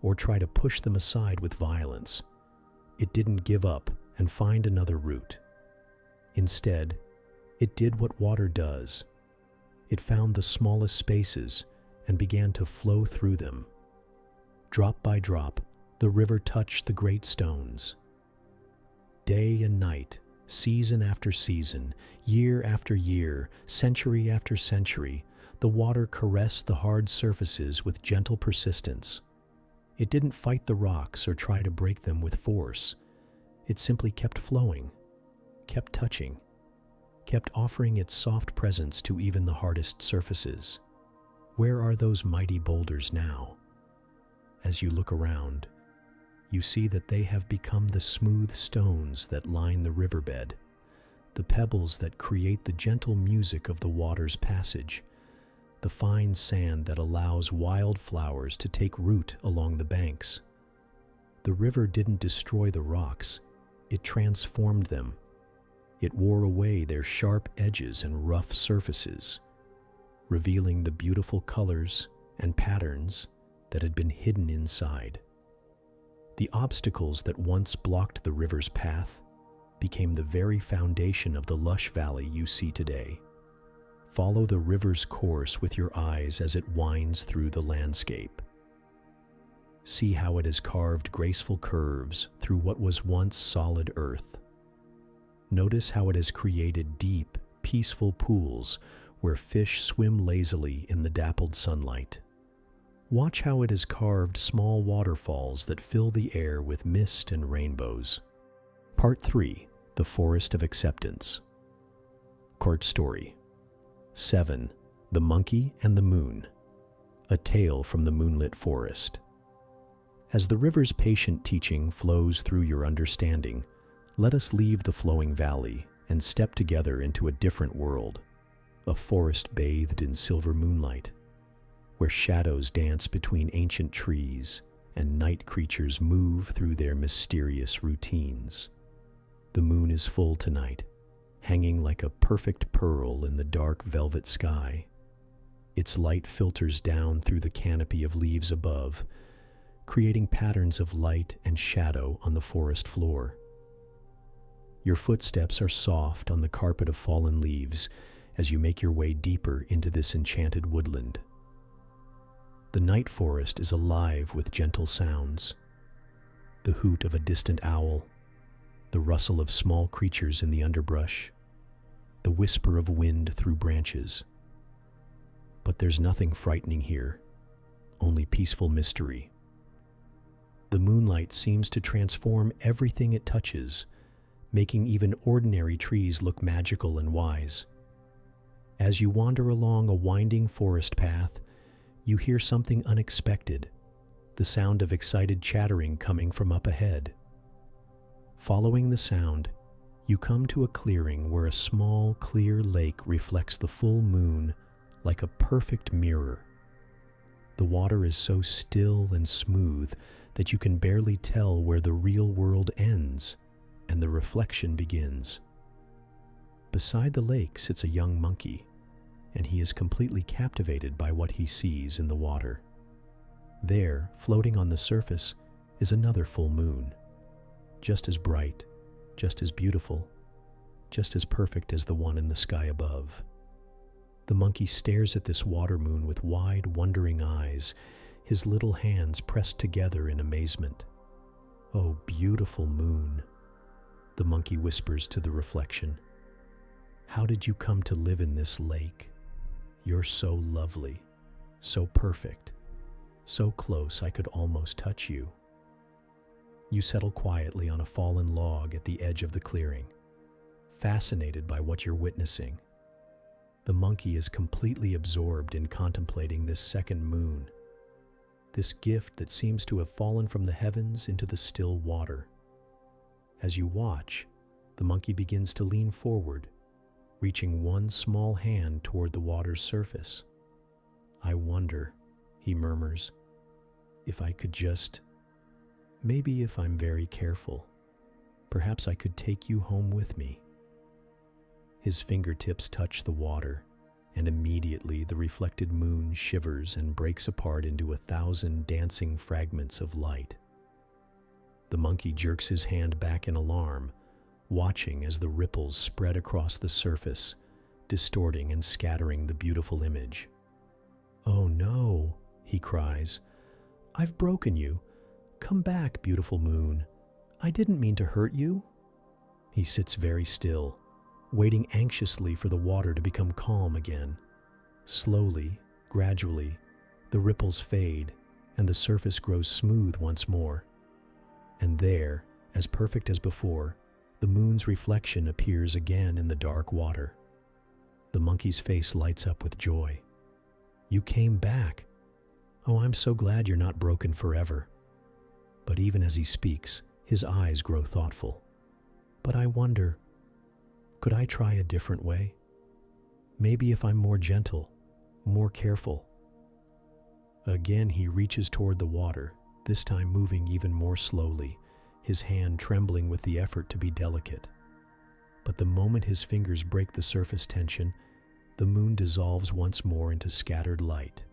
or try to push them aside with violence. It didn't give up and find another route. Instead, it did what water does. It found the smallest spaces and began to flow through them. Drop by drop, the river touched the great stones. Day and night, season after season, year after year, century after century, the water caressed the hard surfaces with gentle persistence. It didn't fight the rocks or try to break them with force. It simply kept flowing, kept touching, kept offering its soft presence to even the hardest surfaces. Where are those mighty boulders now? As you look around, you see that they have become the smooth stones that line the riverbed, the pebbles that create the gentle music of the water's passage, the fine sand that allows wildflowers to take root along the banks. The river didn't destroy the rocks, it transformed them. It wore away their sharp edges and rough surfaces, revealing the beautiful colors and patterns that had been hidden inside. The obstacles that once blocked the river's path became the very foundation of the lush valley you see today. Follow the river's course with your eyes as it winds through the landscape. See how it has carved graceful curves through what was once solid earth. Notice how it has created deep, peaceful pools where fish swim lazily in the dappled sunlight. Watch how it has carved small waterfalls that fill the air with mist and rainbows. Part 3. The Forest of Acceptance. Court Story 7. The Monkey and the Moon. A Tale from the Moonlit Forest. As the river's patient teaching flows through your understanding, let us leave the flowing valley and step together into a different world, a forest bathed in silver moonlight, where shadows dance between ancient trees and night creatures move through their mysterious routines. The moon is full tonight, hanging like a perfect pearl in the dark velvet sky. Its light filters down through the canopy of leaves above, creating patterns of light and shadow on the forest floor. Your footsteps are soft on the carpet of fallen leaves as you make your way deeper into this enchanted woodland. The night forest is alive with gentle sounds. The hoot of a distant owl, the rustle of small creatures in the underbrush, the whisper of wind through branches. But there's nothing frightening here, only peaceful mystery. The moonlight seems to transform everything it touches, making even ordinary trees look magical and wise. As you wander along a winding forest path, you hear something unexpected, the sound of excited chattering coming from up ahead. Following the sound, you come to a clearing where a small, clear lake reflects the full moon like a perfect mirror. The water is so still and smooth that you can barely tell where the real world ends and the reflection begins. Beside the lake sits a young monkey, and he is completely captivated by what he sees in the water. There, floating on the surface, is another full moon, just as bright, just as beautiful, just as perfect as the one in the sky above. The monkey stares at this water moon with wide, wondering eyes, his little hands pressed together in amazement. "Oh, beautiful moon," the monkey whispers to the reflection. "How did you come to live in this lake? You're so lovely, so perfect, so close I could almost touch you." You settle quietly on a fallen log at the edge of the clearing, fascinated by what you're witnessing. The monkey is completely absorbed in contemplating this second moon, this gift that seems to have fallen from the heavens into the still water. As you watch, the monkey begins to lean forward, reaching one small hand toward the water's surface. "I wonder," he murmurs, "if I could just, maybe if I'm very careful, perhaps I could take you home with me." His fingertips touch the water, and immediately the reflected moon shivers and breaks apart into 1,000 dancing fragments of light. The monkey jerks his hand back in alarm, watching as the ripples spread across the surface, distorting and scattering the beautiful image. "Oh no," he cries, "I've broken you. Come back, beautiful moon. I didn't mean to hurt you." He sits very still, waiting anxiously for the water to become calm again. Slowly, gradually, the ripples fade and the surface grows smooth once more. And there, as perfect as before, the moon's reflection appears again in the dark water. The monkey's face lights up with joy. "You came back. Oh, I'm so glad you're not broken forever." But even as he speaks, his eyes grow thoughtful. "But I wonder, could I try a different way? Maybe if I'm more gentle, more careful." Again he reaches toward the water, this time moving even more slowly, his hand trembling with the effort to be delicate. But the moment his fingers break the surface tension, the moon dissolves once more into scattered light,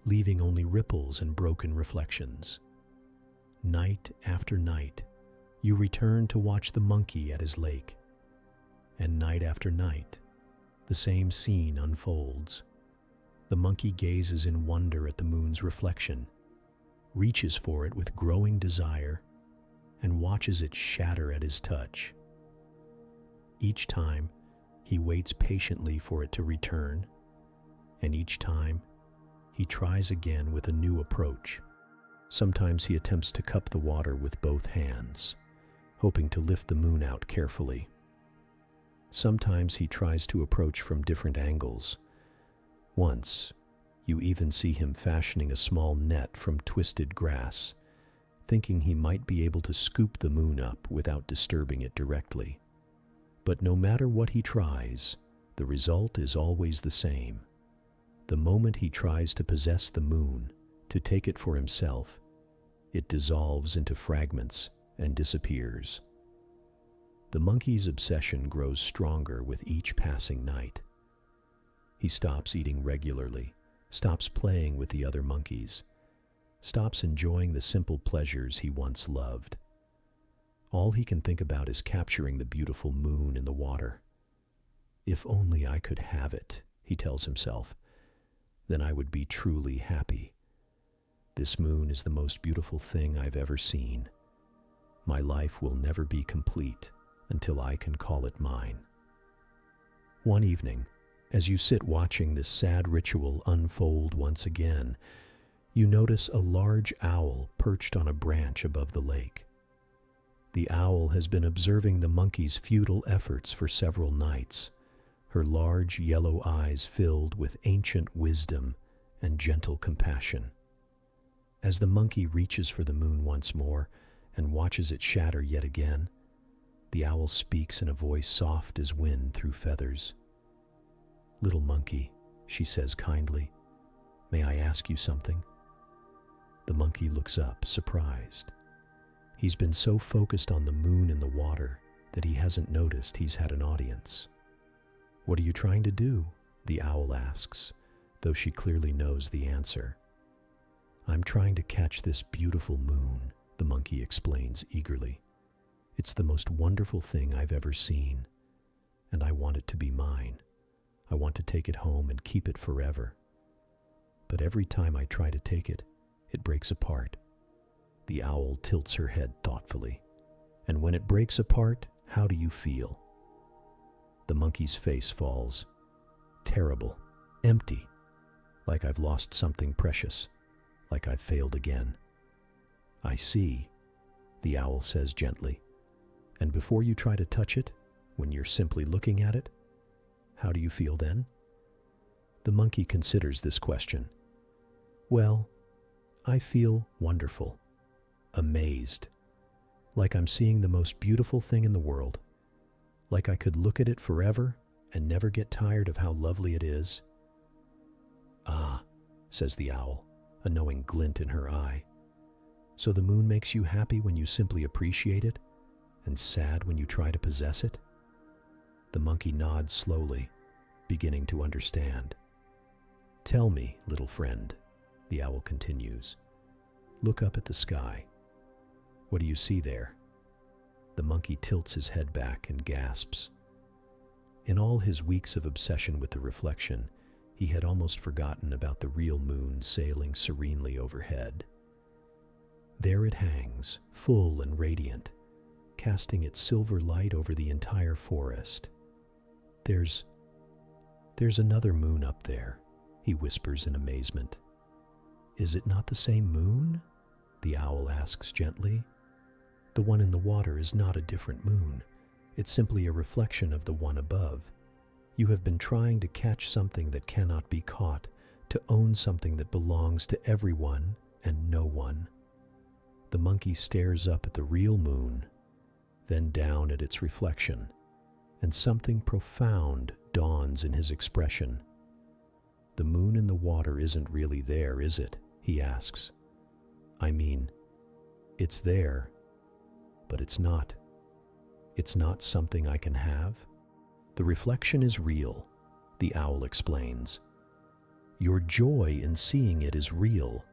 leaving only ripples and broken reflections. Night after night, you return to watch the monkey at his lake. And night after night, the same scene unfolds. The monkey gazes in wonder at the moon's reflection, reaches for it with growing desire, and watches it shatter at his touch. Each time, he waits patiently for it to return, and each time, he tries again with a new approach. Sometimes he attempts to cup the water with both hands, hoping to lift the moon out carefully. Sometimes he tries to approach from different angles. Once, you even see him fashioning a small net from twisted grass, thinking he might be able to scoop the moon up without disturbing it directly. But no matter what he tries, the result is always the same. The moment he tries to possess the moon, to take it for himself, it dissolves into fragments and disappears. The monkey's obsession grows stronger with each passing night. He stops eating regularly, stops playing with the other monkeys, stops enjoying the simple pleasures he once loved. All he can think about is capturing the beautiful moon in the water. "If only I could have it," he tells himself, "then I would be truly happy. This moon is the most beautiful thing I've ever seen. My life will never be complete until I can call it mine." One evening, as you sit watching this sad ritual unfold once again, you notice a large owl perched on a branch above the lake. The owl has been observing the monkey's futile efforts for several nights, her large yellow eyes filled with ancient wisdom and gentle compassion. As the monkey reaches for the moon once more and watches it shatter yet again, the owl speaks in a voice soft as wind through feathers. "Little monkey," she says kindly, "may I ask you something?" The monkey looks up, surprised. He's been so focused on the moon and the water that he hasn't noticed he's had an audience. "What are you trying to do?" the owl asks, though she clearly knows the answer. "I'm trying to catch this beautiful moon," the monkey explains eagerly. "It's the most wonderful thing I've ever seen, and I want it to be mine. I want to take it home and keep it forever. But every time I try to take it, it breaks apart." The owl tilts her head thoughtfully. "And when it breaks apart, how do you feel?" The monkey's face falls. "Terrible. Empty. Like I've lost something precious. Like I've failed again." "I see," the owl says gently. "And before you try to touch it, when you're simply looking at it, how do you feel then?" The monkey considers this question. "Well, I feel wonderful. Amazed. Like I'm seeing the most beautiful thing in the world. Like I could look at it forever and never get tired of how lovely it is." "Ah," says the owl, a knowing glint in her eye. "So the moon makes you happy when you simply appreciate it, and sad when you try to possess it?" The monkey nods slowly, beginning to understand. "Tell me, little friend," the owl continues. "Look up at the sky. What do you see there?" The monkey tilts his head back and gasps. In all his weeks of obsession with the reflection, he had almost forgotten about the real moon sailing serenely overhead. There it hangs, full and radiant, casting its silver light over the entire forest. There's another moon up there," he whispers in amazement. "Is it not the same moon?" the owl asks gently. "The one in the water is not a different moon. It's simply a reflection of the one above. You have been trying to catch something that cannot be caught, to own something that belongs to everyone and no one." The monkey stares up at the real moon, then down at its reflection, and something profound dawns in his expression. "The moon in the water isn't really there, is it?" he asks. "I mean, it's there, but it's not. It's not something I can have." "The reflection is real," the owl explains. "Your joy in seeing it is real.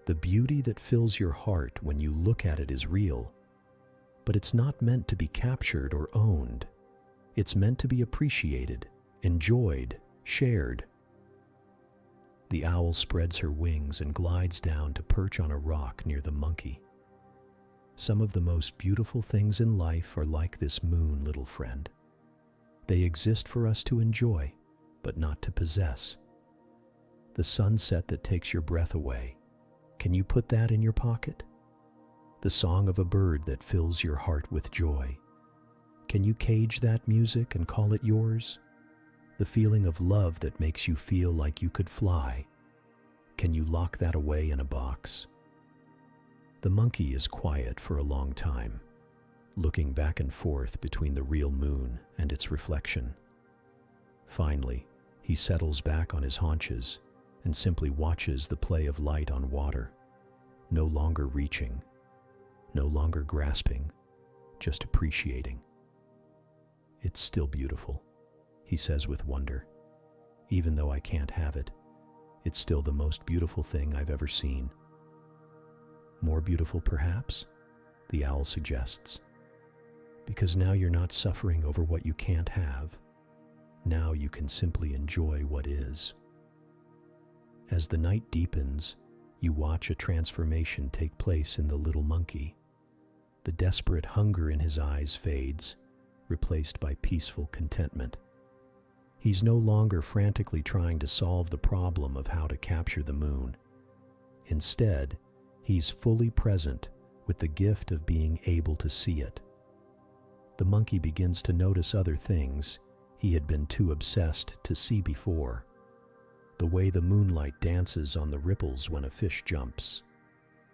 The beauty that fills your heart when you look at it is real. But it's not meant to be captured or owned. It's meant to be appreciated, enjoyed, shared." The owl spreads her wings and glides down to perch on a rock near the monkey. "Some of the most beautiful things in life are like this moon, little friend. They exist for us to enjoy, but not to possess. The sunset that takes your breath away, can you put that in your pocket? The song of a bird that fills your heart with joy, can you cage that music and call it yours? The feeling of love that makes you feel like you could fly, can you lock that away in a box?" The monkey is quiet for a long time, looking back and forth between the real moon and its reflection. Finally, he settles back on his haunches and simply watches the play of light on water, no longer reaching, no longer grasping, just appreciating. "It's still beautiful," he says with wonder. "Even though I can't have it, it's still the most beautiful thing I've ever seen." "More beautiful, perhaps?" the owl suggests. "Because now you're not suffering over what you can't have. Now you can simply enjoy what is." As the night deepens, you watch a transformation take place in the little monkey. The desperate hunger in his eyes fades, replaced by peaceful contentment. He's no longer frantically trying to solve the problem of how to capture the moon. Instead, he's fully present with the gift of being able to see it. The monkey begins to notice other things he had been too obsessed to see before. The way the moonlight dances on the ripples when a fish jumps.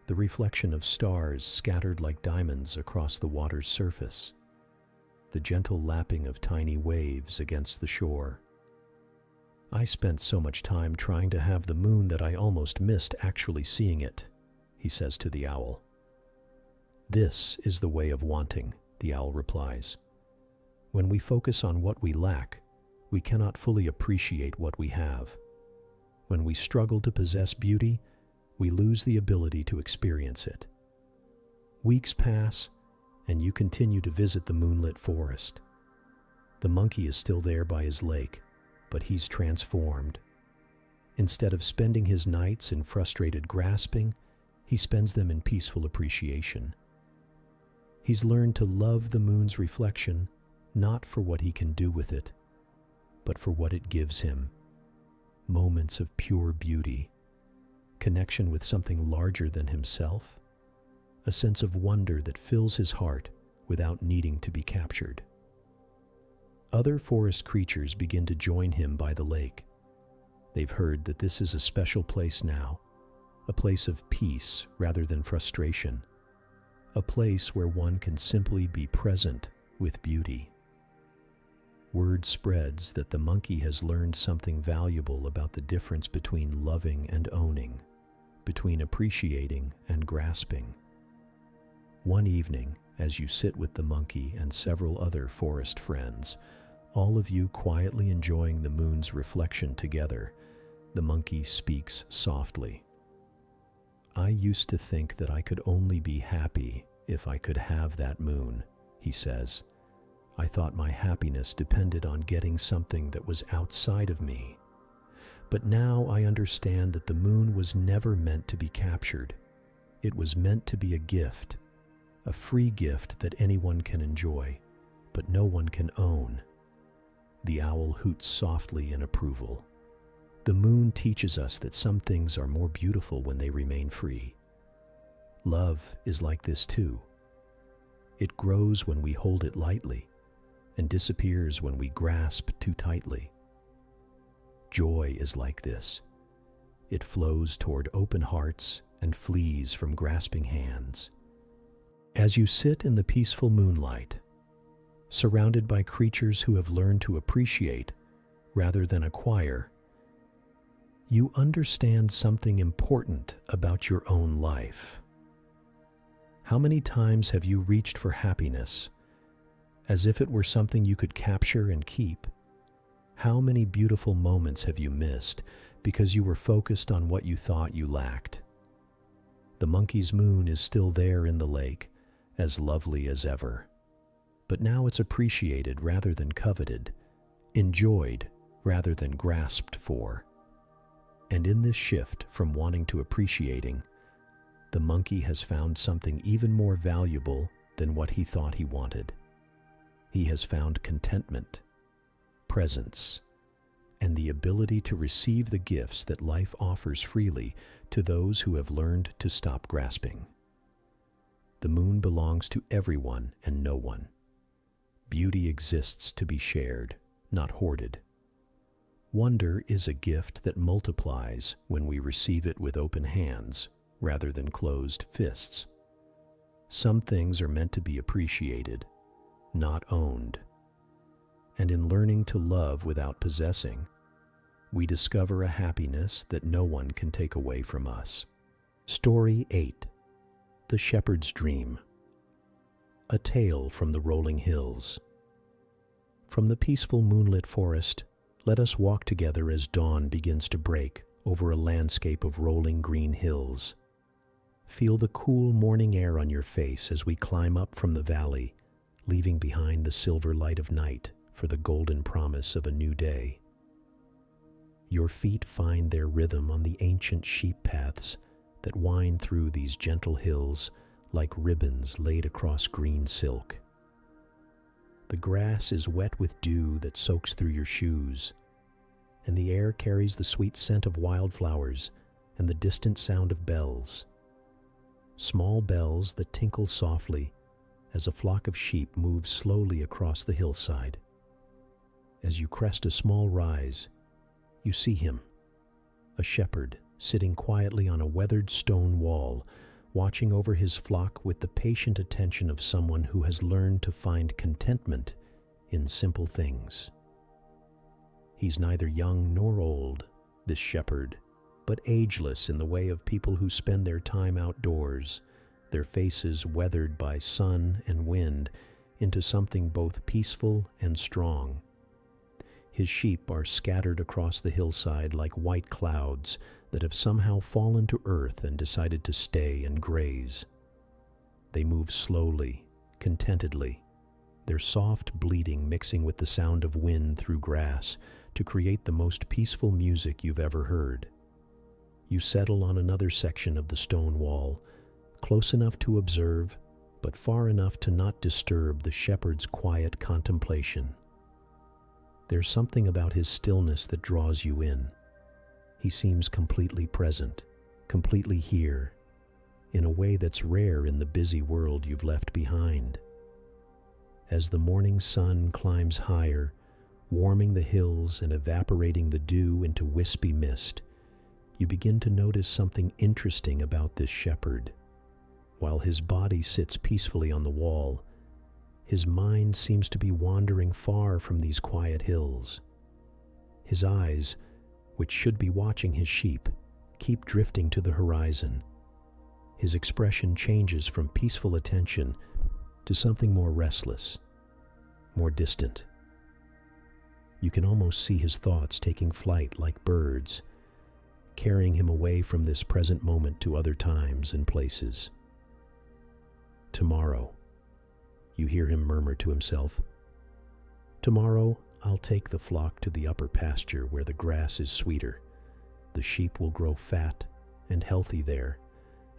The reflection of stars scattered like diamonds across the water's surface. The gentle lapping of tiny waves against the shore. "I spent so much time trying to have the moon that I almost missed actually seeing it," he says to the owl. "This is the way of wanting," the owl replies. "When we focus on what we lack, we cannot fully appreciate what we have. When we struggle to possess beauty, we lose the ability to experience it. Weeks pass, and you continue to visit the moonlit forest. The monkey is still there by his lake, but he's transformed. Instead of spending his nights in frustrated grasping, he spends them in peaceful appreciation. He's learned to love the moon's reflection, not for what he can do with it, but for what it gives him. Moments of pure beauty, connection with something larger than himself, a sense of wonder that fills his heart without needing to be captured. Other forest creatures begin to join him by the lake. They've heard that this is a special place now, a place of peace rather than frustration, a place where one can simply be present with beauty. Word spreads that the monkey has learned something valuable about the difference between loving and owning, between appreciating and grasping. One evening, as you sit with the monkey and several other forest friends, all of you quietly enjoying the moon's reflection together, the monkey speaks softly. "I used to think that I could only be happy if I could have that moon," he says. "I thought my happiness depended on getting something that was outside of me. But now I understand that the moon was never meant to be captured. It was meant to be a gift, a free gift that anyone can enjoy, but no one can own." The owl hoots softly in approval. The moon teaches us that some things are more beautiful when they remain free. Love is like this too. It grows when we hold it lightly and disappears when we grasp too tightly. Joy is like this. It flows toward open hearts and flees from grasping hands. As you sit in the peaceful moonlight, surrounded by creatures who have learned to appreciate rather than acquire, you understand something important about your own life. How many times have you reached for happiness as if it were something you could capture and keep? How many beautiful moments have you missed because you were focused on what you thought you lacked? The monkey's moon is still there in the lake, as lovely as ever. But now it's appreciated rather than coveted, enjoyed rather than grasped for. And in this shift from wanting to appreciating, the monkey has found something even more valuable than what he thought he wanted. He has found contentment, presence, and the ability to receive the gifts that life offers freely to those who have learned to stop grasping. The moon belongs to everyone and no one. Beauty exists to be shared, not hoarded. Wonder is a gift that multiplies when we receive it with open hands rather than closed fists. Some things are meant to be appreciated, not owned. And in learning to love without possessing, we discover a happiness that no one can take away from us. Story 8. The Shepherd's Dream. A Tale from the Rolling Hills. From the peaceful moonlit forest, let us walk together as dawn begins to break over a landscape of rolling green hills. Feel the cool morning air on your face as we climb up from the valley, leaving behind the silver light of night for the golden promise of a new day. Your feet find their rhythm on the ancient sheep paths that wind through these gentle hills like ribbons laid across green silk. The grass is wet with dew that soaks through your shoes, and the air carries the sweet scent of wildflowers and the distant sound of bells. Small bells that tinkle softly as a flock of sheep moves slowly across the hillside. As you crest a small rise, you see him, a shepherd sitting quietly on a weathered stone wall, watching over his flock with the patient attention of someone who has learned to find contentment in simple things. He's neither young nor old, this shepherd, but ageless in the way of people who spend their time outdoors, their faces weathered by sun and wind into something both peaceful and strong. His sheep are scattered across the hillside like white clouds that have somehow fallen to earth and decided to stay and graze. They move slowly, contentedly, their soft bleating mixing with the sound of wind through grass to create the most peaceful music you've ever heard. You settle on another section of the stone wall, close enough to observe, but far enough to not disturb the shepherd's quiet contemplation. There's something about his stillness that draws you in. He seems completely present, completely here, in a way that's rare in the busy world you've left behind. As the morning sun climbs higher, warming the hills and evaporating the dew into wispy mist, you begin to notice something interesting about this shepherd. While his body sits peacefully on the wall, his mind seems to be wandering far from these quiet hills. His eyes, which should be watching his sheep, keep drifting to the horizon. His expression changes from peaceful attention to something more restless, more distant. You can almost see his thoughts taking flight like birds, carrying him away from this present moment to other times and places. Tomorrow, you hear him murmur to himself. Tomorrow, I'll take the flock to the upper pasture where the grass is sweeter. The sheep will grow fat and healthy there,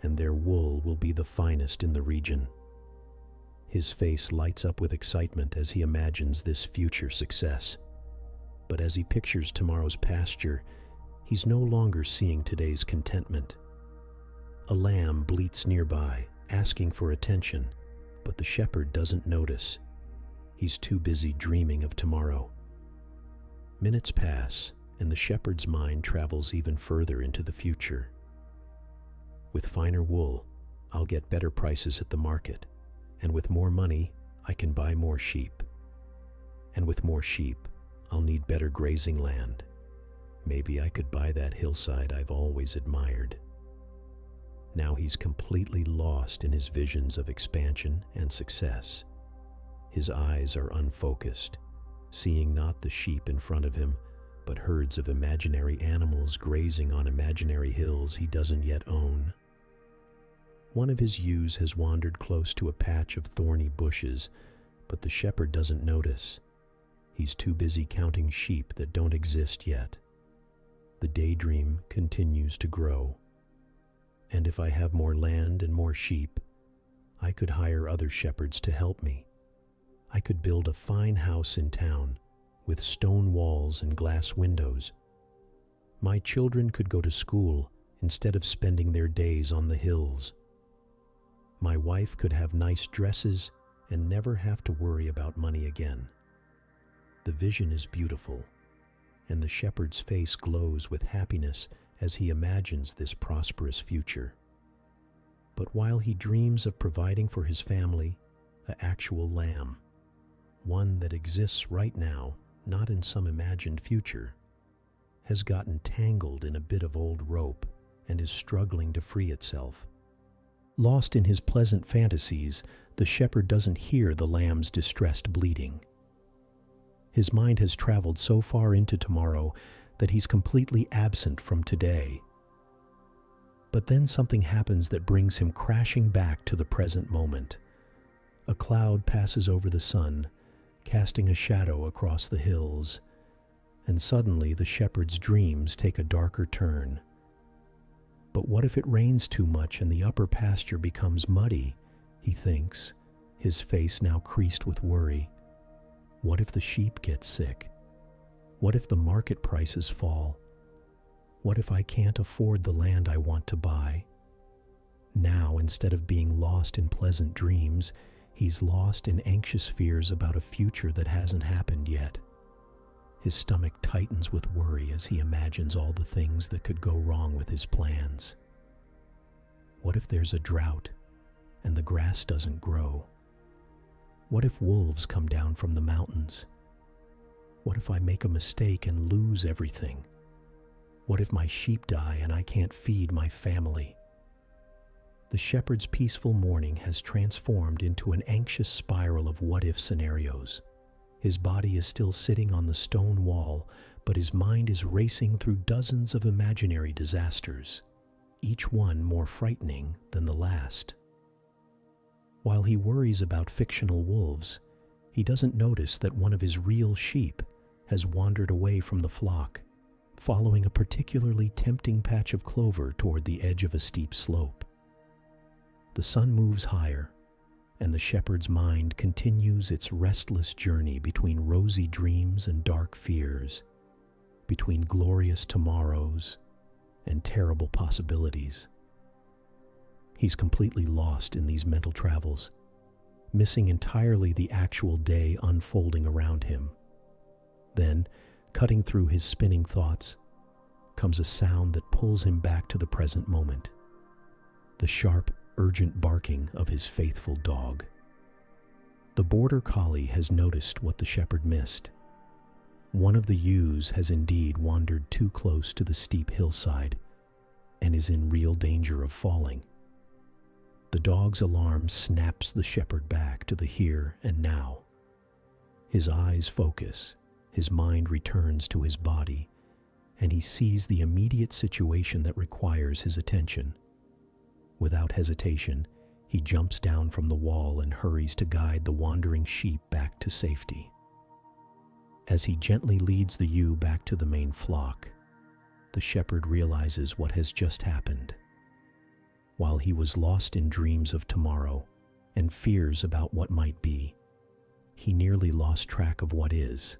and their wool will be the finest in the region. His face lights up with excitement as he imagines this future success. But as he pictures tomorrow's pasture, he's no longer seeing today's contentment. A lamb bleats nearby, asking for attention, but the shepherd doesn't notice. He's too busy dreaming of tomorrow. Minutes pass, and the shepherd's mind travels even further into the future. With finer wool, I'll get better prices at the market, and with more money, I can buy more sheep. And with more sheep, I'll need better grazing land. Maybe I could buy that hillside I've always admired. Now he's completely lost in his visions of expansion and success. His eyes are unfocused, seeing not the sheep in front of him, but herds of imaginary animals grazing on imaginary hills he doesn't yet own. One of his ewes has wandered close to a patch of thorny bushes, but the shepherd doesn't notice. He's too busy counting sheep that don't exist yet. The daydream continues to grow. And if I have more land and more sheep, I could hire other shepherds to help me. I could build a fine house in town with stone walls and glass windows. My children could go to school instead of spending their days on the hills. My wife could have nice dresses and never have to worry about money again. The vision is beautiful, and the shepherd's face glows with happiness as he imagines this prosperous future. But while he dreams of providing for his family an actual lamb, one that exists right now, not in some imagined future, has gotten tangled in a bit of old rope and is struggling to free itself. Lost in his pleasant fantasies, the shepherd doesn't hear the lamb's distressed bleating. His mind has traveled so far into tomorrow that he's completely absent from today. But then something happens that brings him crashing back to the present moment. A cloud passes over the sun, casting a shadow across the hills, and suddenly the shepherd's dreams take a darker turn. But what if it rains too much and the upper pasture becomes muddy, he thinks, his face now creased with worry. What if the sheep get sick? What if the market prices fall? What if I can't afford the land I want to buy? Now, instead of being lost in pleasant dreams, he's lost in anxious fears about a future that hasn't happened yet. His stomach tightens with worry as he imagines all the things that could go wrong with his plans. What if there's a drought and the grass doesn't grow? What if wolves come down from the mountains? What if I make a mistake and lose everything? What if my sheep die and I can't feed my family? The shepherd's peaceful morning has transformed into an anxious spiral of what-if scenarios. His body is still sitting on the stone wall, but his mind is racing through dozens of imaginary disasters, each one more frightening than the last. While he worries about fictional wolves, he doesn't notice that one of his real sheep has wandered away from the flock, following a particularly tempting patch of clover toward the edge of a steep slope. The sun moves higher, and the shepherd's mind continues its restless journey between rosy dreams and dark fears, between glorious tomorrows and terrible possibilities. He's completely lost in these mental travels, missing entirely the actual day unfolding around him. Then, cutting through his spinning thoughts, comes a sound that pulls him back to the present moment. The sharp, urgent barking of his faithful dog. The border collie has noticed what the shepherd missed. One of the ewes has indeed wandered too close to the steep hillside and is in real danger of falling. The dog's alarm snaps the shepherd back to the here and now. His eyes focus, his mind returns to his body, and he sees the immediate situation that requires his attention. Without hesitation, he jumps down from the wall and hurries to guide the wandering sheep back to safety. As he gently leads the ewe back to the main flock, the shepherd realizes what has just happened. While he was lost in dreams of tomorrow and fears about what might be, he nearly lost track of what is.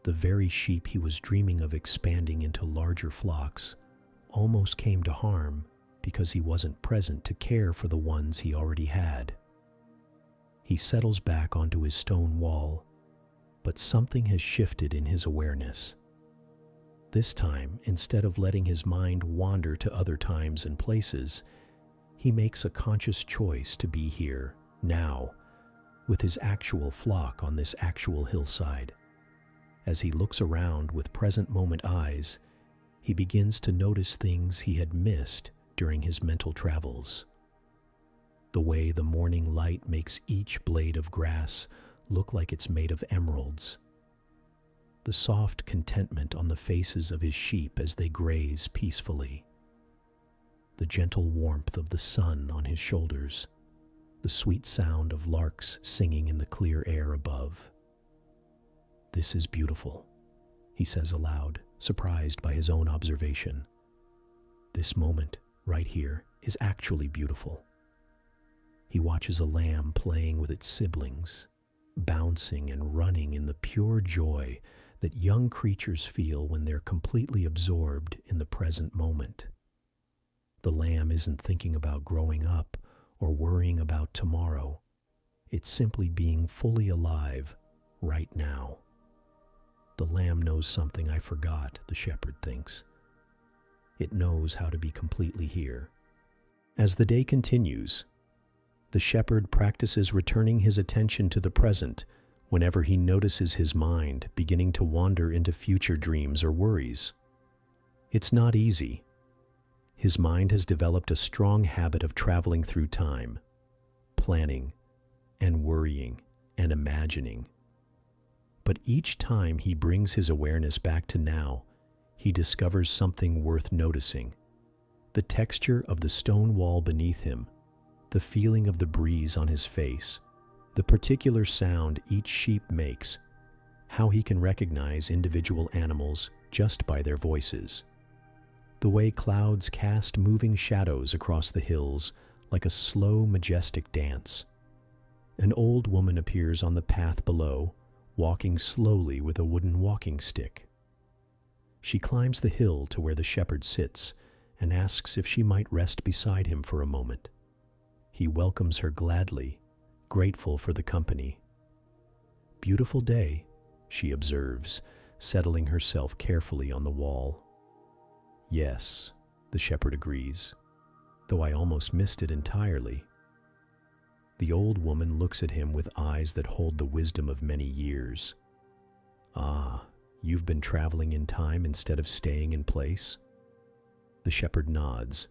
The very sheep he was dreaming of expanding into larger flocks almost came to harm because he wasn't present to care for the ones he already had. He settles back onto his stone wall, but something has shifted in his awareness. This time, instead of letting his mind wander to other times and places, he makes a conscious choice to be here, now, with his actual flock on this actual hillside. As he looks around with present moment eyes, he begins to notice things he had missed during his mental travels. The way the morning light makes each blade of grass look like it's made of emeralds. The soft contentment on the faces of his sheep as they graze peacefully. The gentle warmth of the sun on his shoulders. The sweet sound of larks singing in the clear air above. "This is beautiful," he says aloud, surprised by his own observation. This moment, right here, is actually beautiful. He watches a lamb playing with its siblings, bouncing and running in the pure joy that young creatures feel when they're completely absorbed in the present moment. The lamb isn't thinking about growing up or worrying about tomorrow. It's simply being fully alive right now. The lamb knows something I forgot, the shepherd thinks. It knows how to be completely here. As the day continues, the shepherd practices returning his attention to the present whenever he notices his mind beginning to wander into future dreams or worries. It's not easy. His mind has developed a strong habit of traveling through time, planning and worrying and imagining. But each time he brings his awareness back to now, he discovers something worth noticing. The texture of the stone wall beneath him, the feeling of the breeze on his face, the particular sound each sheep makes, how he can recognize individual animals just by their voices. The way clouds cast moving shadows across the hills like a slow, majestic dance. An old woman appears on the path below, walking slowly with a wooden walking stick. She climbs the hill to where the shepherd sits and asks if she might rest beside him for a moment. He welcomes her gladly, grateful for the company. "Beautiful day," she observes, settling herself carefully on the wall. "Yes," the shepherd agrees, "though I almost missed it entirely." The old woman looks at him with eyes that hold the wisdom of many years. "Ah, you've been traveling in time instead of staying in place?" The shepherd nods,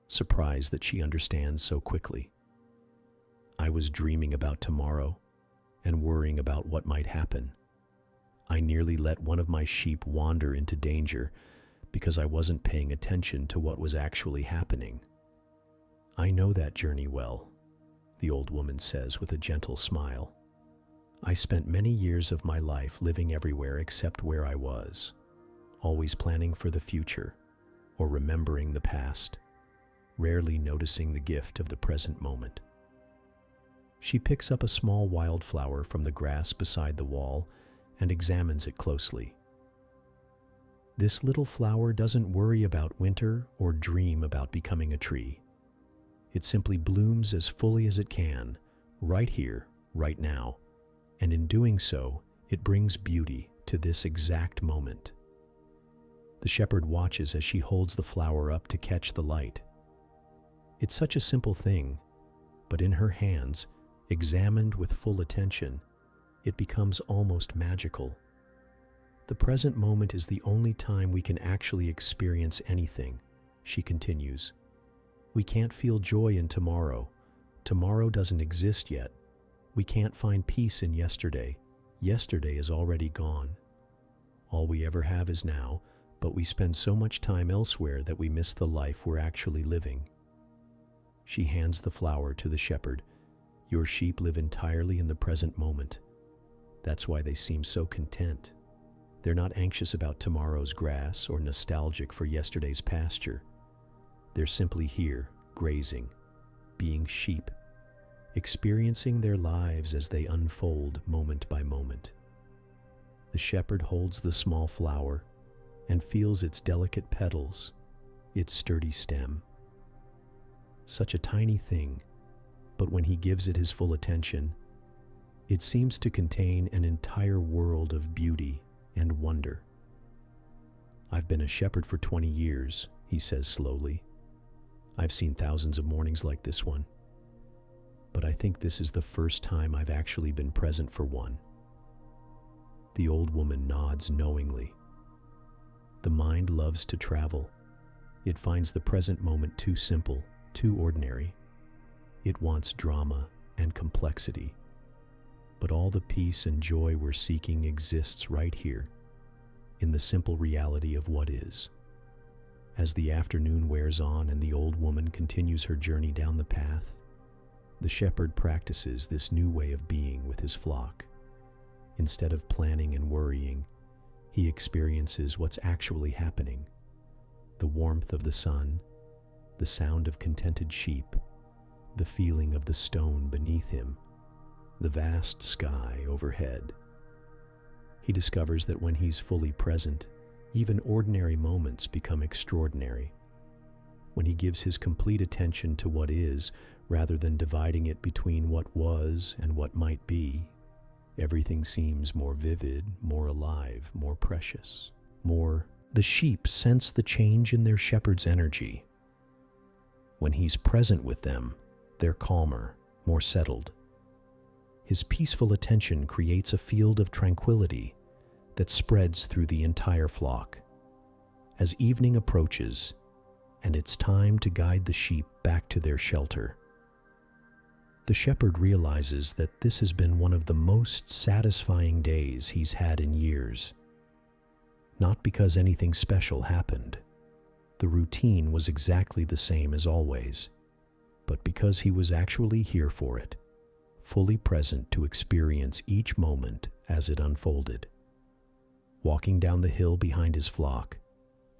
surprised that she understands so quickly. "I was dreaming about tomorrow, and worrying about what might happen. I nearly let one of my sheep wander into danger because I wasn't paying attention to what was actually happening. I know that journey well, the old woman says with a gentle smile. I spent many years of my life living everywhere except where I was, always planning for the future or remembering the past, rarely noticing the gift of the present moment. She picks up a small wildflower from the grass beside the wall and examines it closely. This little flower doesn't worry about winter or dream about becoming a tree. It simply blooms as fully as it can, right here, right now. And in doing so, it brings beauty to this exact moment. The shepherd watches as she holds the flower up to catch the light. It's such a simple thing, but in her hands, examined with full attention, it becomes almost magical. The present moment is the only time we can actually experience anything, she continues. We can't feel joy in tomorrow. Tomorrow doesn't exist yet. We can't find peace in yesterday. Yesterday is already gone. All we ever have is now, but we spend so much time elsewhere that we miss the life we're actually living. She hands the flower to the shepherd. Your sheep live entirely in the present moment. That's why they seem so content. They're not anxious about tomorrow's grass or nostalgic for yesterday's pasture. They're simply here, grazing, being sheep, experiencing their lives as they unfold moment by moment. The shepherd holds the small flower and feels its delicate petals, its sturdy stem. Such a tiny thing, but when he gives it his full attention, it seems to contain an entire world of beauty and wonder. I've been a shepherd for 20 years, he says slowly. I've seen thousands of mornings like this one, but I think this is the first time I've actually been present for one. The old woman nods knowingly. The mind loves to travel. It finds the present moment too simple, too ordinary. It wants drama and complexity. But all the peace and joy we're seeking exists right here, in the simple reality of what is. As the afternoon wears on and the old woman continues her journey down the path, the shepherd practices this new way of being with his flock. Instead of planning and worrying, he experiences what's actually happening. The warmth of the sun, the sound of contented sheep, the feeling of the stone beneath him, the vast sky overhead. He discovers that when he's fully present, even ordinary moments become extraordinary. When he gives his complete attention to what is, rather than dividing it between what was and what might be, everything seems more vivid, more alive, more precious, more. The sheep sense the change in their shepherd's energy. When he's present with them, they're calmer, more settled. His peaceful attention creates a field of tranquility that spreads through the entire flock. As evening approaches, and it's time to guide the sheep back to their shelter, the shepherd realizes that this has been one of the most satisfying days he's had in years. Not because anything special happened. The routine was exactly the same as always, but because he was actually here for it, fully present to experience each moment as it unfolded. Walking down the hill behind his flock,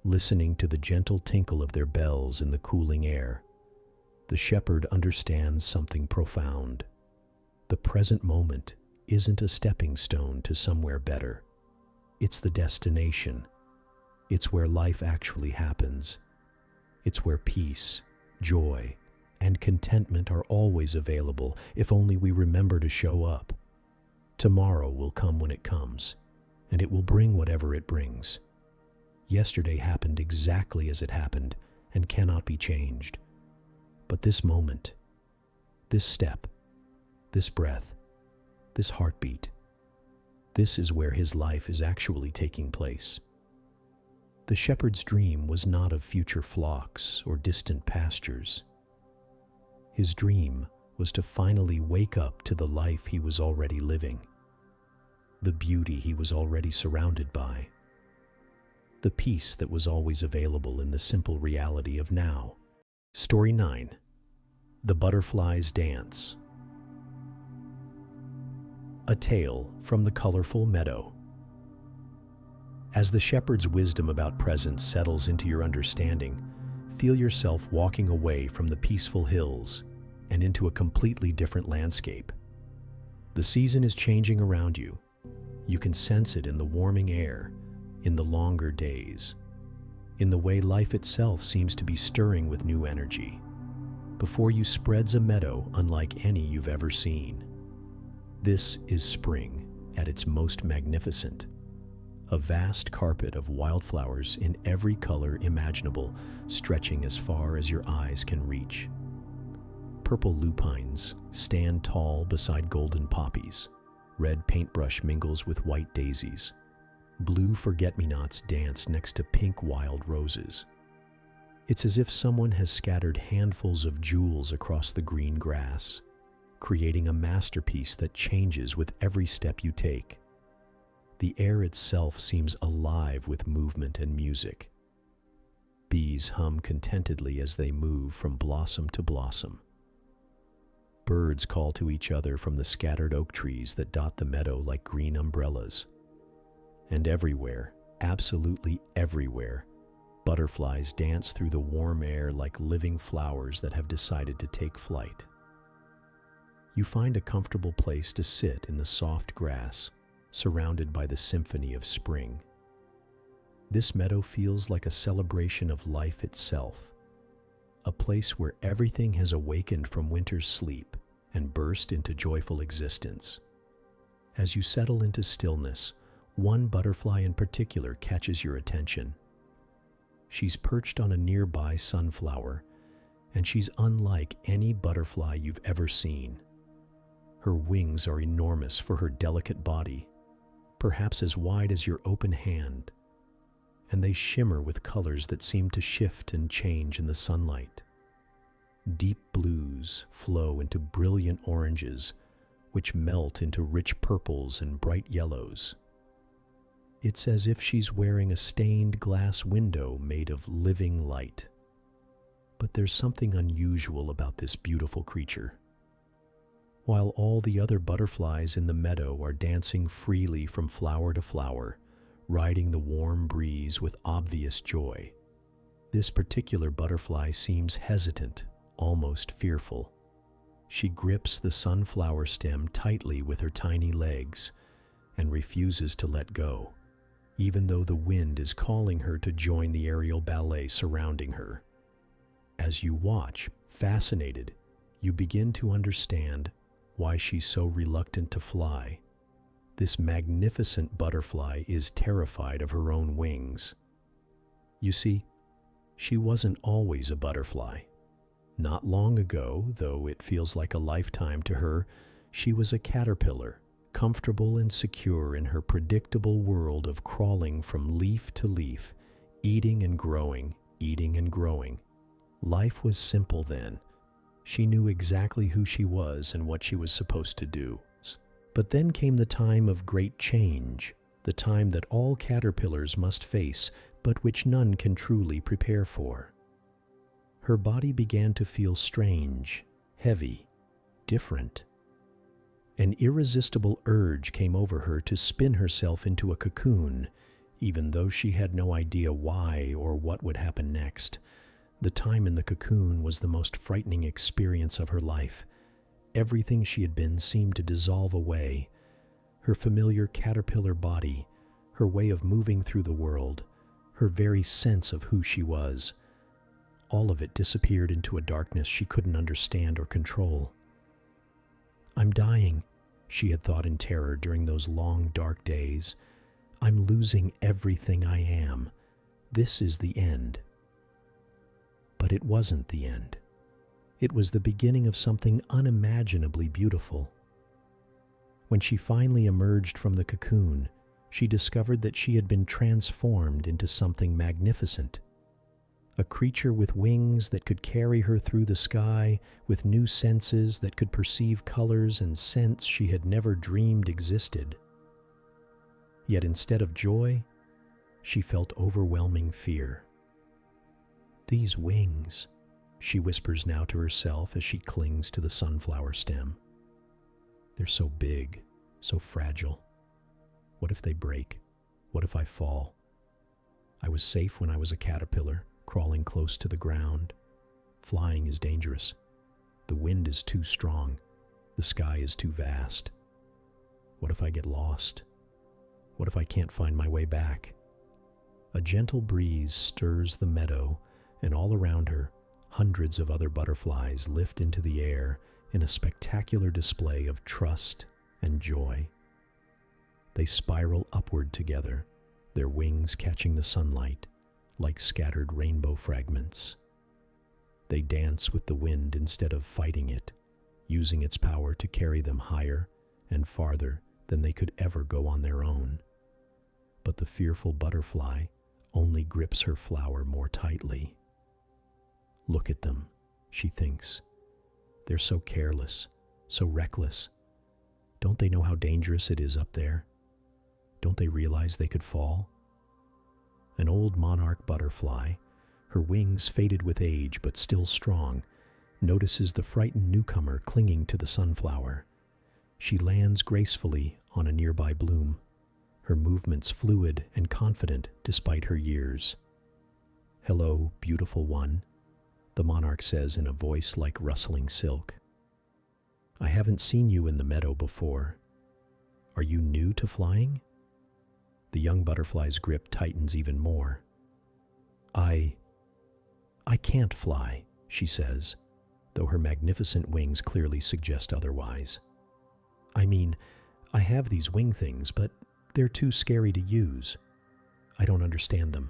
listening to the gentle tinkle of their bells in the cooling air, the shepherd understands something profound. The present moment isn't a stepping stone to somewhere better. It's the destination. It's where life actually happens. It's where peace, joy, and contentment are always available if only we remember to show up. Tomorrow will come when it comes, and it will bring whatever it brings. Yesterday happened exactly as it happened and cannot be changed. But this moment, this step, this breath, this heartbeat, this is where his life is actually taking place. The shepherd's dream was not of future flocks or distant pastures. His dream was to finally wake up to the life he was already living, the beauty he was already surrounded by, the peace that was always available in the simple reality of now. Story 9. The Butterfly's Dance. A Tale from the Colorful Meadow. As the shepherd's wisdom about presence settles into your understanding, feel yourself walking away from the peaceful hills and into a completely different landscape. The season is changing around you. You can sense it in the warming air, in the longer days, in the way life itself seems to be stirring with new energy. Before you spreads a meadow unlike any you've ever seen. This is spring at its most magnificent. A vast carpet of wildflowers in every color imaginable, stretching as far as your eyes can reach. Purple lupines stand tall beside golden poppies. Red paintbrush mingles with white daisies. Blue forget-me-nots dance next to pink wild roses. It's as if someone has scattered handfuls of jewels across the green grass, creating a masterpiece that changes with every step you take. The air itself seems alive with movement and music. Bees hum contentedly as they move from blossom to blossom. Birds call to each other from the scattered oak trees that dot the meadow like green umbrellas. And everywhere, absolutely everywhere, butterflies dance through the warm air like living flowers that have decided to take flight. You find a comfortable place to sit in the soft grass, surrounded by the symphony of spring. This meadow feels like a celebration of life itself, a place where everything has awakened from winter's sleep and burst into joyful existence. As you settle into stillness, one butterfly in particular catches your attention. She's perched on a nearby sunflower, and she's unlike any butterfly you've ever seen. Her wings are enormous for her delicate body, perhaps as wide as your open hand, and they shimmer with colors that seem to shift and change in the sunlight. Deep blues flow into brilliant oranges, which melt into rich purples and bright yellows. It's as if she's wearing a stained glass window made of living light. But there's something unusual about this beautiful creature. While all the other butterflies in the meadow are dancing freely from flower to flower, riding the warm breeze with obvious joy, this particular butterfly seems hesitant, almost fearful. She grips the sunflower stem tightly with her tiny legs and refuses to let go, even though the wind is calling her to join the aerial ballet surrounding her. As you watch, fascinated, you begin to understand why she's so reluctant to fly. This magnificent butterfly is terrified of her own wings. You see, she wasn't always a butterfly. Not long ago, though it feels like a lifetime to her, she was a caterpillar, comfortable and secure in her predictable world of crawling from leaf to leaf, eating and growing, eating and growing. Life was simple then. She knew exactly who she was and what she was supposed to do. But then came the time of great change, the time that all caterpillars must face, but which none can truly prepare for. Her body began to feel strange, heavy, different. An irresistible urge came over her to spin herself into a cocoon, even though she had no idea why or what would happen next. The time in the cocoon was the most frightening experience of her life. Everything she had been seemed to dissolve away. Her familiar caterpillar body, her way of moving through the world, her very sense of who she was. All of it disappeared into a darkness she couldn't understand or control. "I'm dying," she had thought in terror during those long, dark days. "I'm losing everything I am. This is the end." But it wasn't the end. It was the beginning of something unimaginably beautiful. When she finally emerged from the cocoon, she discovered that she had been transformed into something magnificent. a creature with wings that could carry her through the sky, with new senses that could perceive colors and scents she had never dreamed existed. Yet instead of joy, she felt overwhelming fear. "These wings," she whispers now to herself as she clings to the sunflower stem. "They're so big, so fragile. What if they break? What if I fall? I was safe when I was a caterpillar, crawling close to the ground. Flying is dangerous. The wind is too strong. The sky is too vast. What if I get lost? What if I can't find my way back?" A gentle breeze stirs the meadow, and all around her, hundreds of other butterflies lift into the air in a spectacular display of trust and joy. They spiral upward together, their wings catching the sunlight like scattered rainbow fragments. They dance with the wind instead of fighting it, using its power to carry them higher and farther than they could ever go on their own. But the fearful butterfly only grips her flower more tightly. "Look at them," she thinks. "They're so careless, so reckless. Don't they know how dangerous it is up there? Don't they realize they could fall?" An old monarch butterfly, her wings faded with age but still strong, notices the frightened newcomer clinging to the sunflower. She lands gracefully on a nearby bloom, her movements fluid and confident despite her years. "Hello, beautiful one," the monarch says in a voice like rustling silk. "I haven't seen you in the meadow before. Are you new to flying?" The young butterfly's grip tightens even more. I can't fly," she says, though her magnificent wings clearly suggest otherwise. "I mean, I have these wing things, but they're too scary to use. I don't understand them.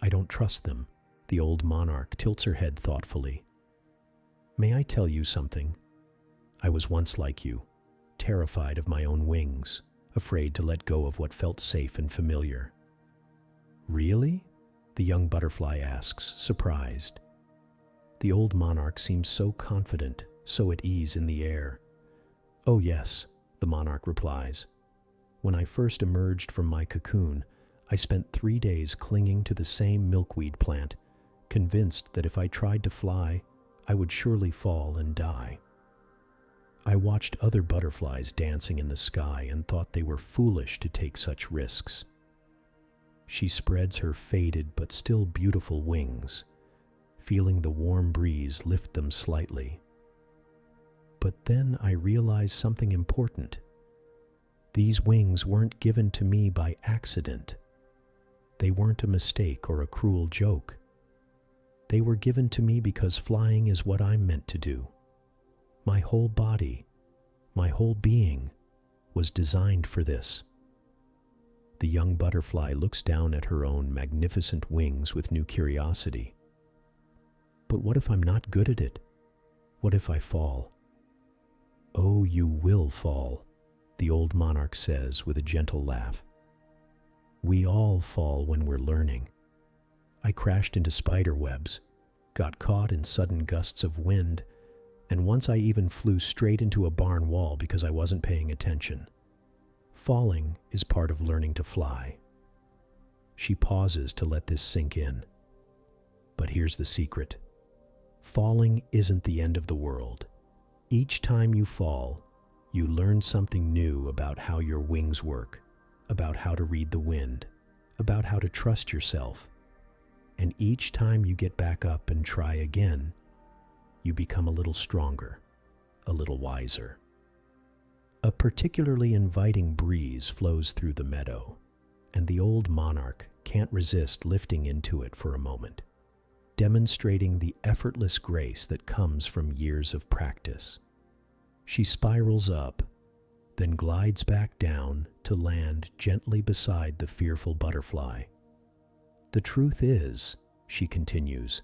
I don't trust them." The old monarch tilts her head thoughtfully. "May I tell you something? I was once like you, terrified of my own wings, afraid to let go of what felt safe and familiar." "Really?" the young butterfly asks, surprised. The old monarch seems so confident, so at ease in the air. "Oh yes," the monarch replies. "When I first emerged from my cocoon, I spent 3 days clinging to the same milkweed plant, convinced that if I tried to fly, I would surely fall and die. I watched other butterflies dancing in the sky and thought they were foolish to take such risks." She spreads her faded but still beautiful wings, feeling the warm breeze lift them slightly. "But then I realized something important. These wings weren't given to me by accident. They weren't a mistake or a cruel joke. They were given to me because flying is what I'm meant to do. My whole body, my whole being, was designed for this." The young butterfly looks down at her own magnificent wings with new curiosity. "But what if I'm not good at it? What if I fall?" "Oh, you will fall," the old monarch says with a gentle laugh. "We all fall when we're learning. I crashed into spider webs, got caught in sudden gusts of wind, and once I even flew straight into a barn wall because I wasn't paying attention. Falling is part of learning to fly." She pauses to let this sink in. But here's the secret. Falling isn't the end of the world. Each time you fall, you learn something new about how your wings work, about how to read the wind, about how to trust yourself. And each time you get back up and try again, you become a little stronger, a little wiser. A particularly inviting breeze flows through the meadow, and the old monarch can't resist lifting into it for a moment, demonstrating the effortless grace that comes from years of practice. She spirals up, then glides back down to land gently beside the fearful butterfly. "The truth is," she continues,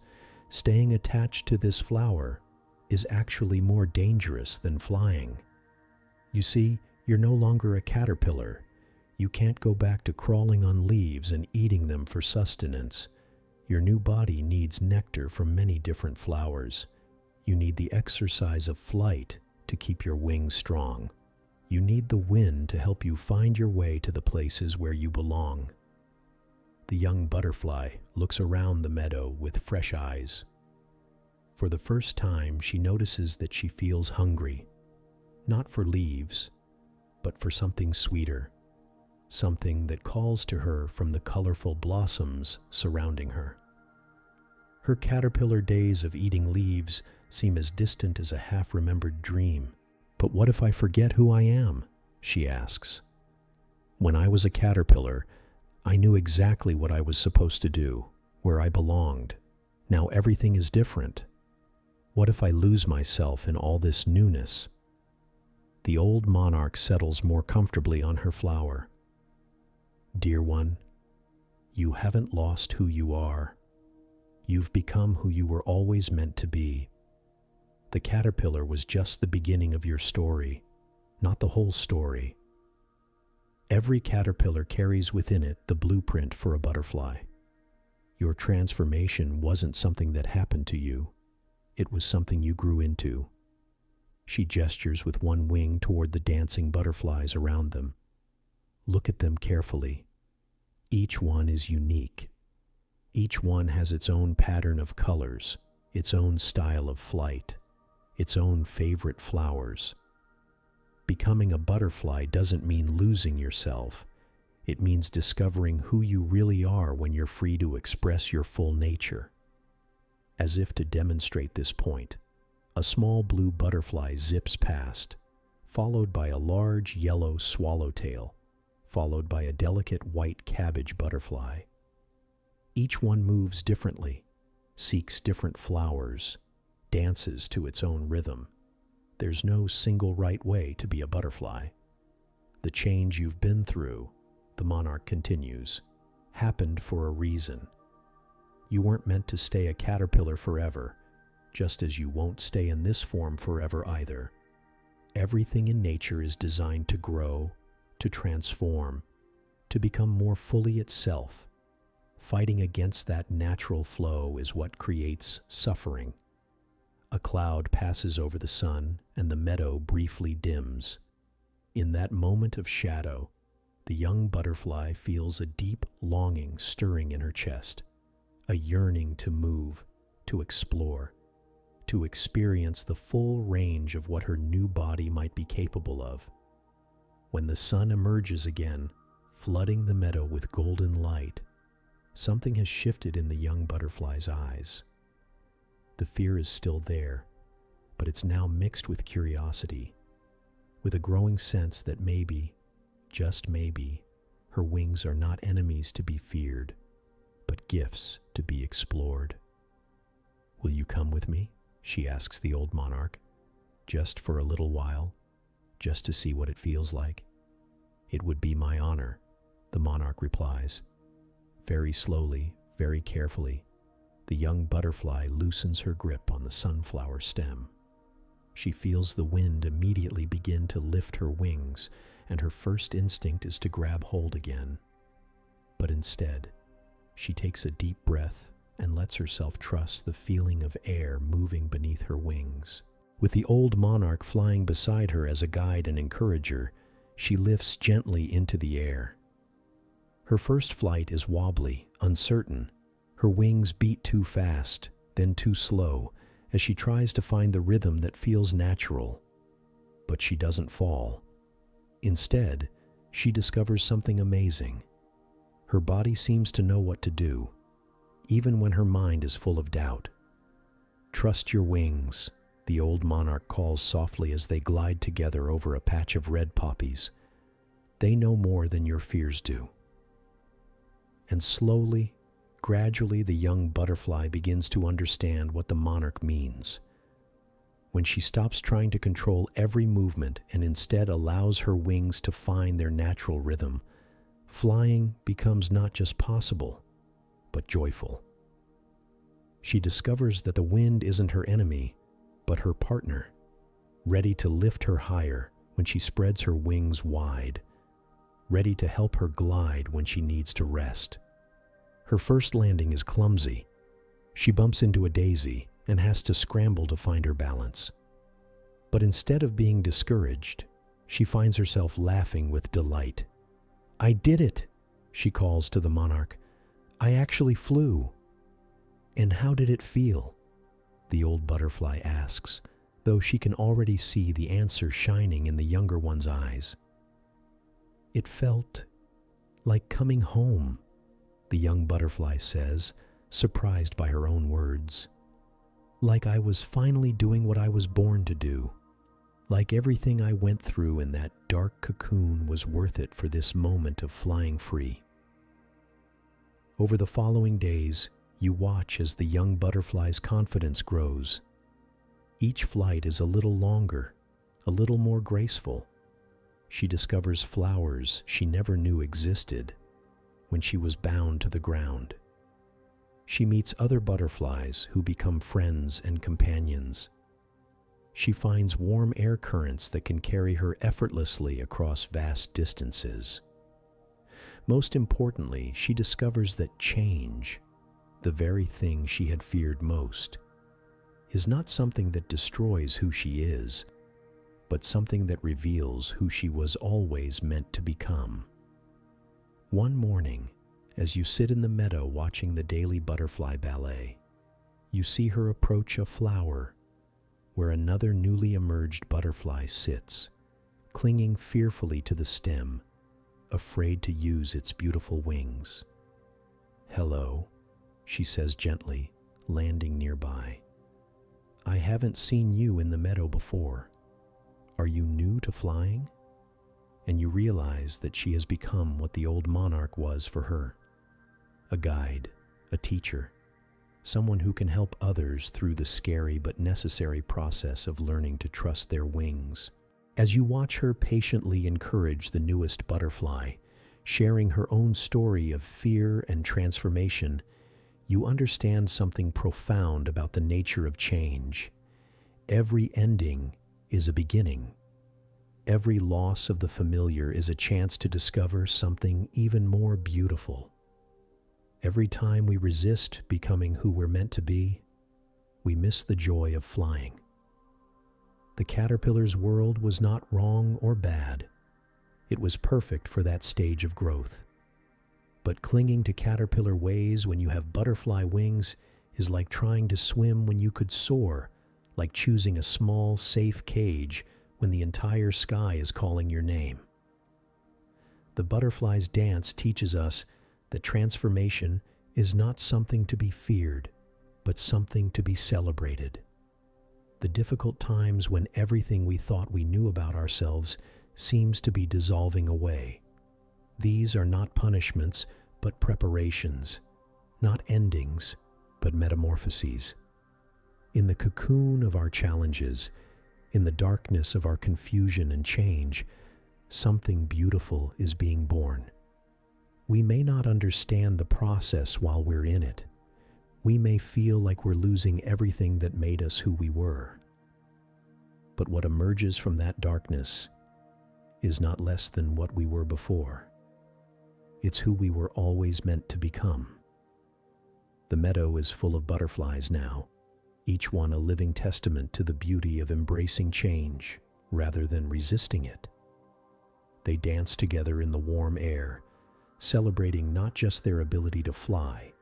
"staying attached to this flower is actually more dangerous than flying. You see, you're no longer a caterpillar. You can't go back to crawling on leaves and eating them for sustenance. Your new body needs nectar from many different flowers. You need the exercise of flight to keep your wings strong. You need the wind to help you find your way to the places where you belong. The young butterfly looks around the meadow with fresh eyes. For the first time, she notices that she feels hungry, not for leaves, but for something sweeter, something that calls to her from the colorful blossoms surrounding her. Her caterpillar days of eating leaves seem as distant as a half-remembered dream. But what if I forget who I am? She asks. When I was a caterpillar, I knew exactly what I was supposed to do, where I belonged. Now everything is different. What if I lose myself in all this newness? The old monarch settles more comfortably on her flower. Dear one, you haven't lost who you are. You've become who you were always meant to be. The caterpillar was just the beginning of your story, not the whole story. Every caterpillar carries within it the blueprint for a butterfly. Your transformation wasn't something that happened to you. It was something you grew into. She gestures with one wing toward the dancing butterflies around them. Look at them carefully. Each one is unique. Each one has its own pattern of colors, its own style of flight, its own favorite flowers. Becoming a butterfly doesn't mean losing yourself. It means discovering who you really are when you're free to express your full nature. As if to demonstrate this point, a small blue butterfly zips past, followed by a large yellow swallowtail, followed by a delicate white cabbage butterfly. Each one moves differently, seeks different flowers, dances to its own rhythm. There's no single right way to be a butterfly. The change you've been through, the monarch continues, happened for a reason. You weren't meant to stay a caterpillar forever, just as you won't stay in this form forever either. Everything in nature is designed to grow, to transform, to become more fully itself. Fighting against that natural flow is what creates suffering. A cloud passes over the sun, and the meadow briefly dims. In that moment of shadow, the young butterfly feels a deep longing stirring in her chest, a yearning to move, to explore, to experience the full range of what her new body might be capable of. When the sun emerges again, flooding the meadow with golden light, something has shifted in the young butterfly's eyes. The fear is still there, but it's now mixed with curiosity, with a growing sense that maybe, just maybe, her wings are not enemies to be feared, but gifts to be explored. Will you come with me? She asks the old monarch, just for a little while, just to see what it feels like. It would be my honor, the monarch replies. Very slowly, very carefully, the young butterfly loosens her grip on the sunflower stem. She feels the wind immediately begin to lift her wings, and her first instinct is to grab hold again. But instead, she takes a deep breath and lets herself trust the feeling of air moving beneath her wings. With the old monarch flying beside her as a guide and encourager, she lifts gently into the air. Her first flight is wobbly, uncertain. Her wings beat too fast, then too slow, as she tries to find the rhythm that feels natural. But she doesn't fall. Instead, she discovers something amazing. Her body seems to know what to do, even when her mind is full of doubt. Trust your wings, the old monarch calls softly as they glide together over a patch of red poppies. They know more than your fears do. And slowly, gradually, the young butterfly begins to understand what the monarch means. When she stops trying to control every movement and instead allows her wings to find their natural rhythm, flying becomes not just possible, but joyful. She discovers that the wind isn't her enemy, but her partner, ready to lift her higher when she spreads her wings wide, ready to help her glide when she needs to rest. Her first landing is clumsy. She bumps into a daisy and has to scramble to find her balance. But instead of being discouraged, she finds herself laughing with delight. "I did it," she calls to the monarch. "I actually flew." "And how did it feel?" the old butterfly asks, though she can already see the answer shining in the younger one's eyes. "It felt like coming home," the young butterfly says, surprised by her own words. "Like I was finally doing what I was born to do. Like everything I went through in that dark cocoon was worth it for this moment of flying free." Over the following days, you watch as the young butterfly's confidence grows. Each flight is a little longer, a little more graceful. She discovers flowers she never knew existed when she was bound to the ground. She meets other butterflies who become friends and companions. She finds warm air currents that can carry her effortlessly across vast distances. Most importantly, she discovers that change, the very thing she had feared most, is not something that destroys who she is, but something that reveals who she was always meant to become. One morning, as you sit in the meadow watching the daily butterfly ballet, you see her approach a flower where another newly emerged butterfly sits, clinging fearfully to the stem, afraid to use its beautiful wings. "Hello," she says gently, landing nearby. "I haven't seen you in the meadow before. Are you new to flying?" And you realize that she has become what the old monarch was for her: a guide, a teacher, someone who can help others through the scary but necessary process of learning to trust their wings. As you watch her patiently encourage the newest butterfly, sharing her own story of fear and transformation, you understand something profound about the nature of change. Every ending is a beginning. Every loss of the familiar is a chance to discover something even more beautiful. Every time we resist becoming who we're meant to be, we miss the joy of flying. The caterpillar's world was not wrong or bad. It was perfect for that stage of growth. But clinging to caterpillar ways when you have butterfly wings is like trying to swim when you could soar, like choosing a small, safe cage when the entire sky is calling your name. The butterfly's dance teaches us that transformation is not something to be feared, but something to be celebrated. The difficult times when everything we thought we knew about ourselves seems to be dissolving away. These are not punishments, but preparations, not endings, but metamorphoses. In the cocoon of our challenges, in the darkness of our confusion and change, something beautiful is being born. We may not understand the process while we're in it. We may feel like we're losing everything that made us who we were. But what emerges from that darkness is not less than what we were before. It's who we were always meant to become. The meadow is full of butterflies now, each one a living testament to the beauty of embracing change rather than resisting it. They dance together in the warm air, celebrating not just their ability to fly,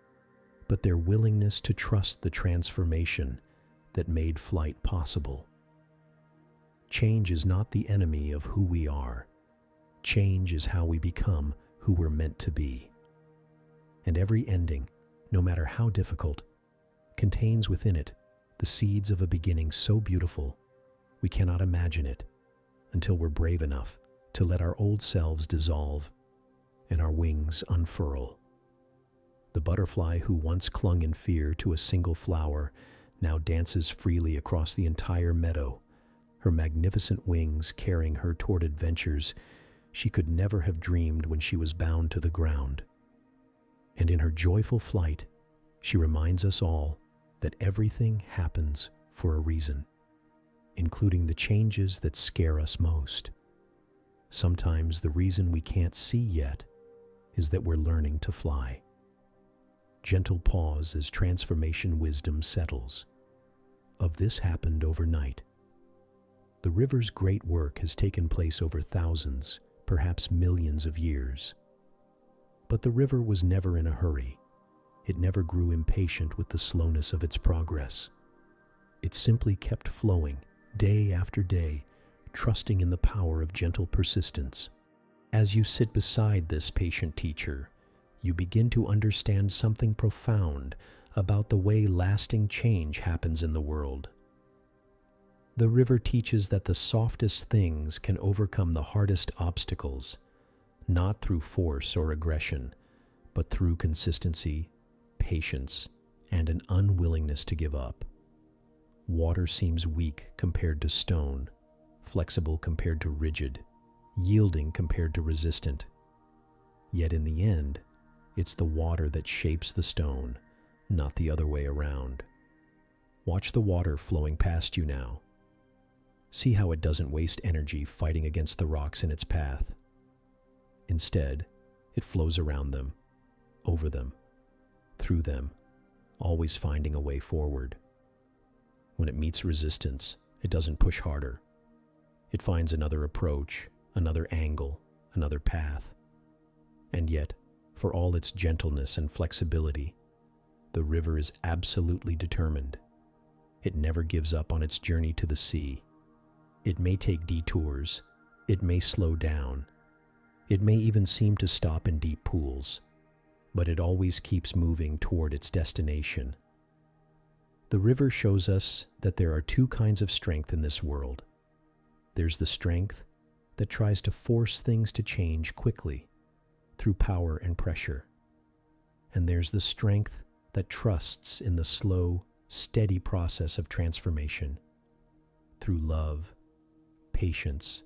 but their willingness to trust the transformation that made flight possible. Change is not the enemy of who we are. Change is how we become who we're meant to be. And every ending, no matter how difficult, contains within it the seeds of a beginning so beautiful we cannot imagine it until we're brave enough to let our old selves dissolve and our wings unfurl. The butterfly who once clung in fear to a single flower now dances freely across the entire meadow, her magnificent wings carrying her toward adventures she could never have dreamed when she was bound to the ground. And in her joyful flight, she reminds us all that everything happens for a reason, including the changes that scare us most. Sometimes the reason we can't see yet is that we're learning to fly. Gentle pause as transformation wisdom settles. Of this happened overnight. The river's great work has taken place over thousands, perhaps millions of years. But the river was never in a hurry. It never grew impatient with the slowness of its progress. It simply kept flowing, day after day, trusting in the power of gentle persistence. As you sit beside this patient teacher, you begin to understand something profound about the way lasting change happens in the world. The river teaches that the softest things can overcome the hardest obstacles, not through force or aggression, but through consistency, patience, and an unwillingness to give up. Water seems weak compared to stone, flexible compared to rigid, yielding compared to resistant. Yet in the end, it's the water that shapes the stone, not the other way around. Watch the water flowing past you now. See how it doesn't waste energy fighting against the rocks in its path. Instead, it flows around them, over them, through them, always finding a way forward. When it meets resistance, it doesn't push harder. It finds another approach, another angle, another path. And yet, for all its gentleness and flexibility, the river is absolutely determined. It never gives up on its journey to the sea. It may take detours, it may slow down, it may even seem to stop in deep pools, but it always keeps moving toward its destination. The river shows us that there are two kinds of strength in this world. There's the strength that tries to force things to change quickly, through power and pressure. And there's the strength that trusts in the slow, steady process of transformation, through love, patience,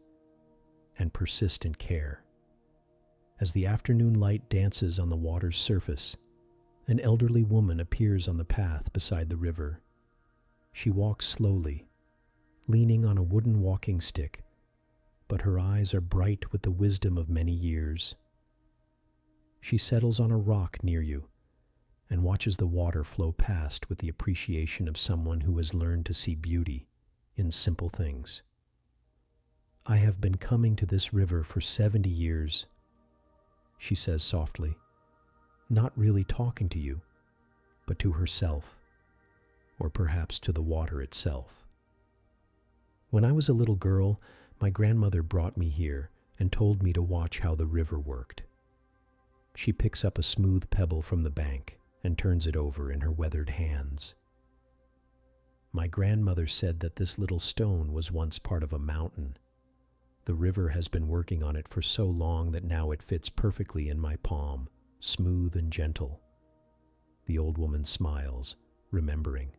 and persistent care. As the afternoon light dances on the water's surface, an elderly woman appears on the path beside the river. She walks slowly, leaning on a wooden walking stick, but her eyes are bright with the wisdom of many years. She settles on a rock near you and watches the water flow past with the appreciation of someone who has learned to see beauty in simple things. "I have been coming to this river for 70 years, she says softly, not really talking to you, but to herself, or perhaps to the water itself. When I was a little girl, my grandmother brought me here and told me to watch how the river worked. She picks up a smooth pebble from the bank and turns it over in her weathered hands. My grandmother said that this little stone was once part of a mountain. The river has been working on it for so long that now it fits perfectly in my palm, smooth and gentle." The old woman smiles, remembering.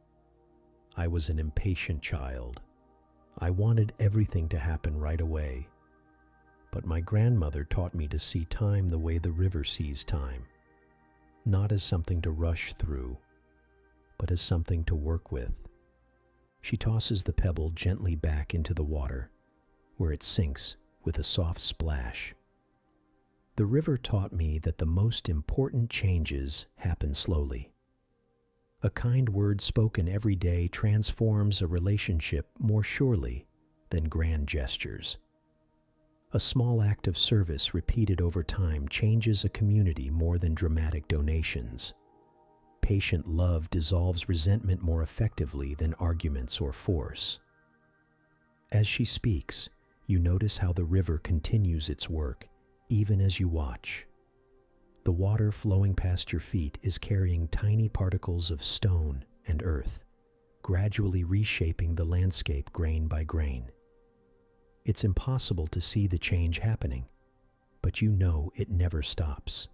"I was an impatient child. I wanted everything to happen right away. But my grandmother taught me to see time the way the river sees time, not as something to rush through, but as something to work with." She tosses the pebble gently back into the water, where it sinks with a soft splash. "The river taught me that the most important changes happen slowly. A kind word spoken every day transforms a relationship more surely than grand gestures. A small act of service repeated over time changes a community more than dramatic donations. Patient love dissolves resentment more effectively than arguments or force." As she speaks, you notice how the river continues its work, even as you watch. The water flowing past your feet is carrying tiny particles of stone and earth, gradually reshaping the landscape grain by grain. It's impossible to see the change happening, but you know it never stops.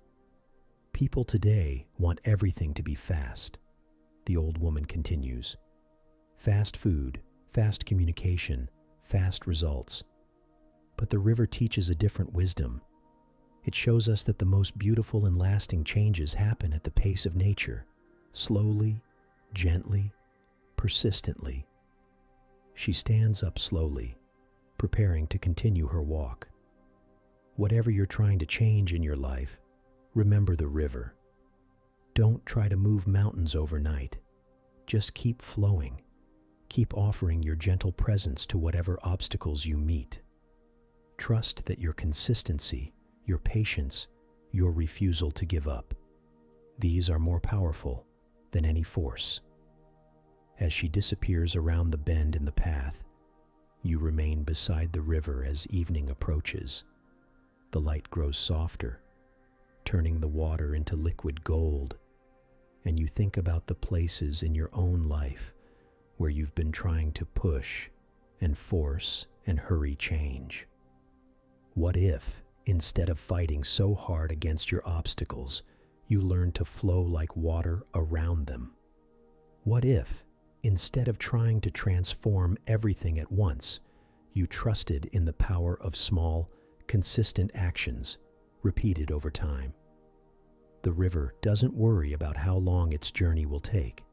"People today want everything to be fast," the old woman continues. "Fast food, fast communication, fast results. But the river teaches a different wisdom. It shows us that the most beautiful and lasting changes happen at the pace of nature, slowly, gently, persistently." She stands up slowly, preparing to continue her walk. Whatever you're trying to change in your life, remember the river. Don't try to move mountains overnight. Just keep flowing. Keep offering your gentle presence to whatever obstacles you meet. Trust that your consistency, your patience, your refusal to give up, these are more powerful than any force. As she disappears around the bend in the path, you remain beside the river as evening approaches. The light grows softer, turning the water into liquid gold, and you think about the places in your own life where you've been trying to push and force and hurry change. What if, instead of fighting so hard against your obstacles, you learn to flow like water around them? What if, instead of trying to transform everything at once, you trusted in the power of small, consistent actions repeated over time? The river doesn't worry about how long its journey will take.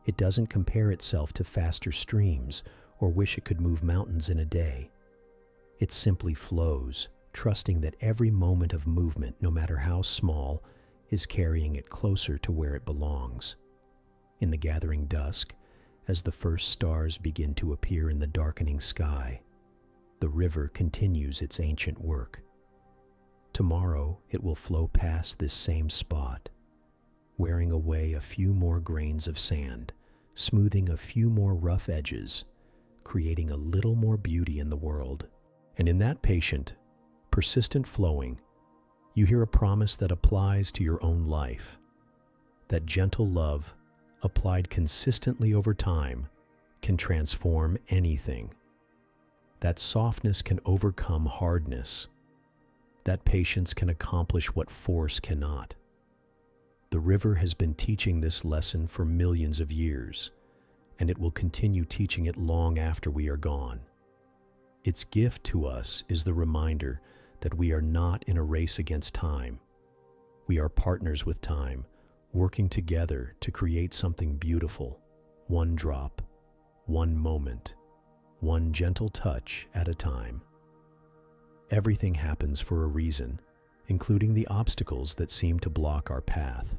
It doesn't compare itself to faster streams or wish it could move mountains in a day. It simply flows, trusting that every moment of movement, no matter how small, is carrying it closer to where it belongs. In the gathering dusk, as the first stars begin to appear in the darkening sky, the river continues its ancient work. Tomorrow it will flow past this same spot, wearing away a few more grains of sand, smoothing a few more rough edges, creating a little more beauty in the world. And in that patient, persistent flowing, you hear a promise that applies to your own life. That gentle love, applied consistently over time, can transform anything. That softness can overcome hardness. That patience can accomplish what force cannot. The river has been teaching this lesson for millions of years, and it will continue teaching it long after we are gone. Its gift to us is the reminder that we are not in a race against time. We are partners with time, working together to create something beautiful, one drop, one moment, one gentle touch at a time. Everything happens for a reason, including the obstacles that seem to block our path.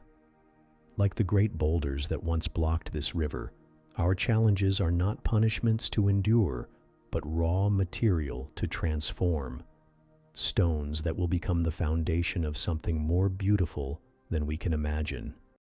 Like the great boulders that once blocked this river, our challenges are not punishments to endure, but raw material to transform. Stones that will become the foundation of something more beautiful than we can imagine.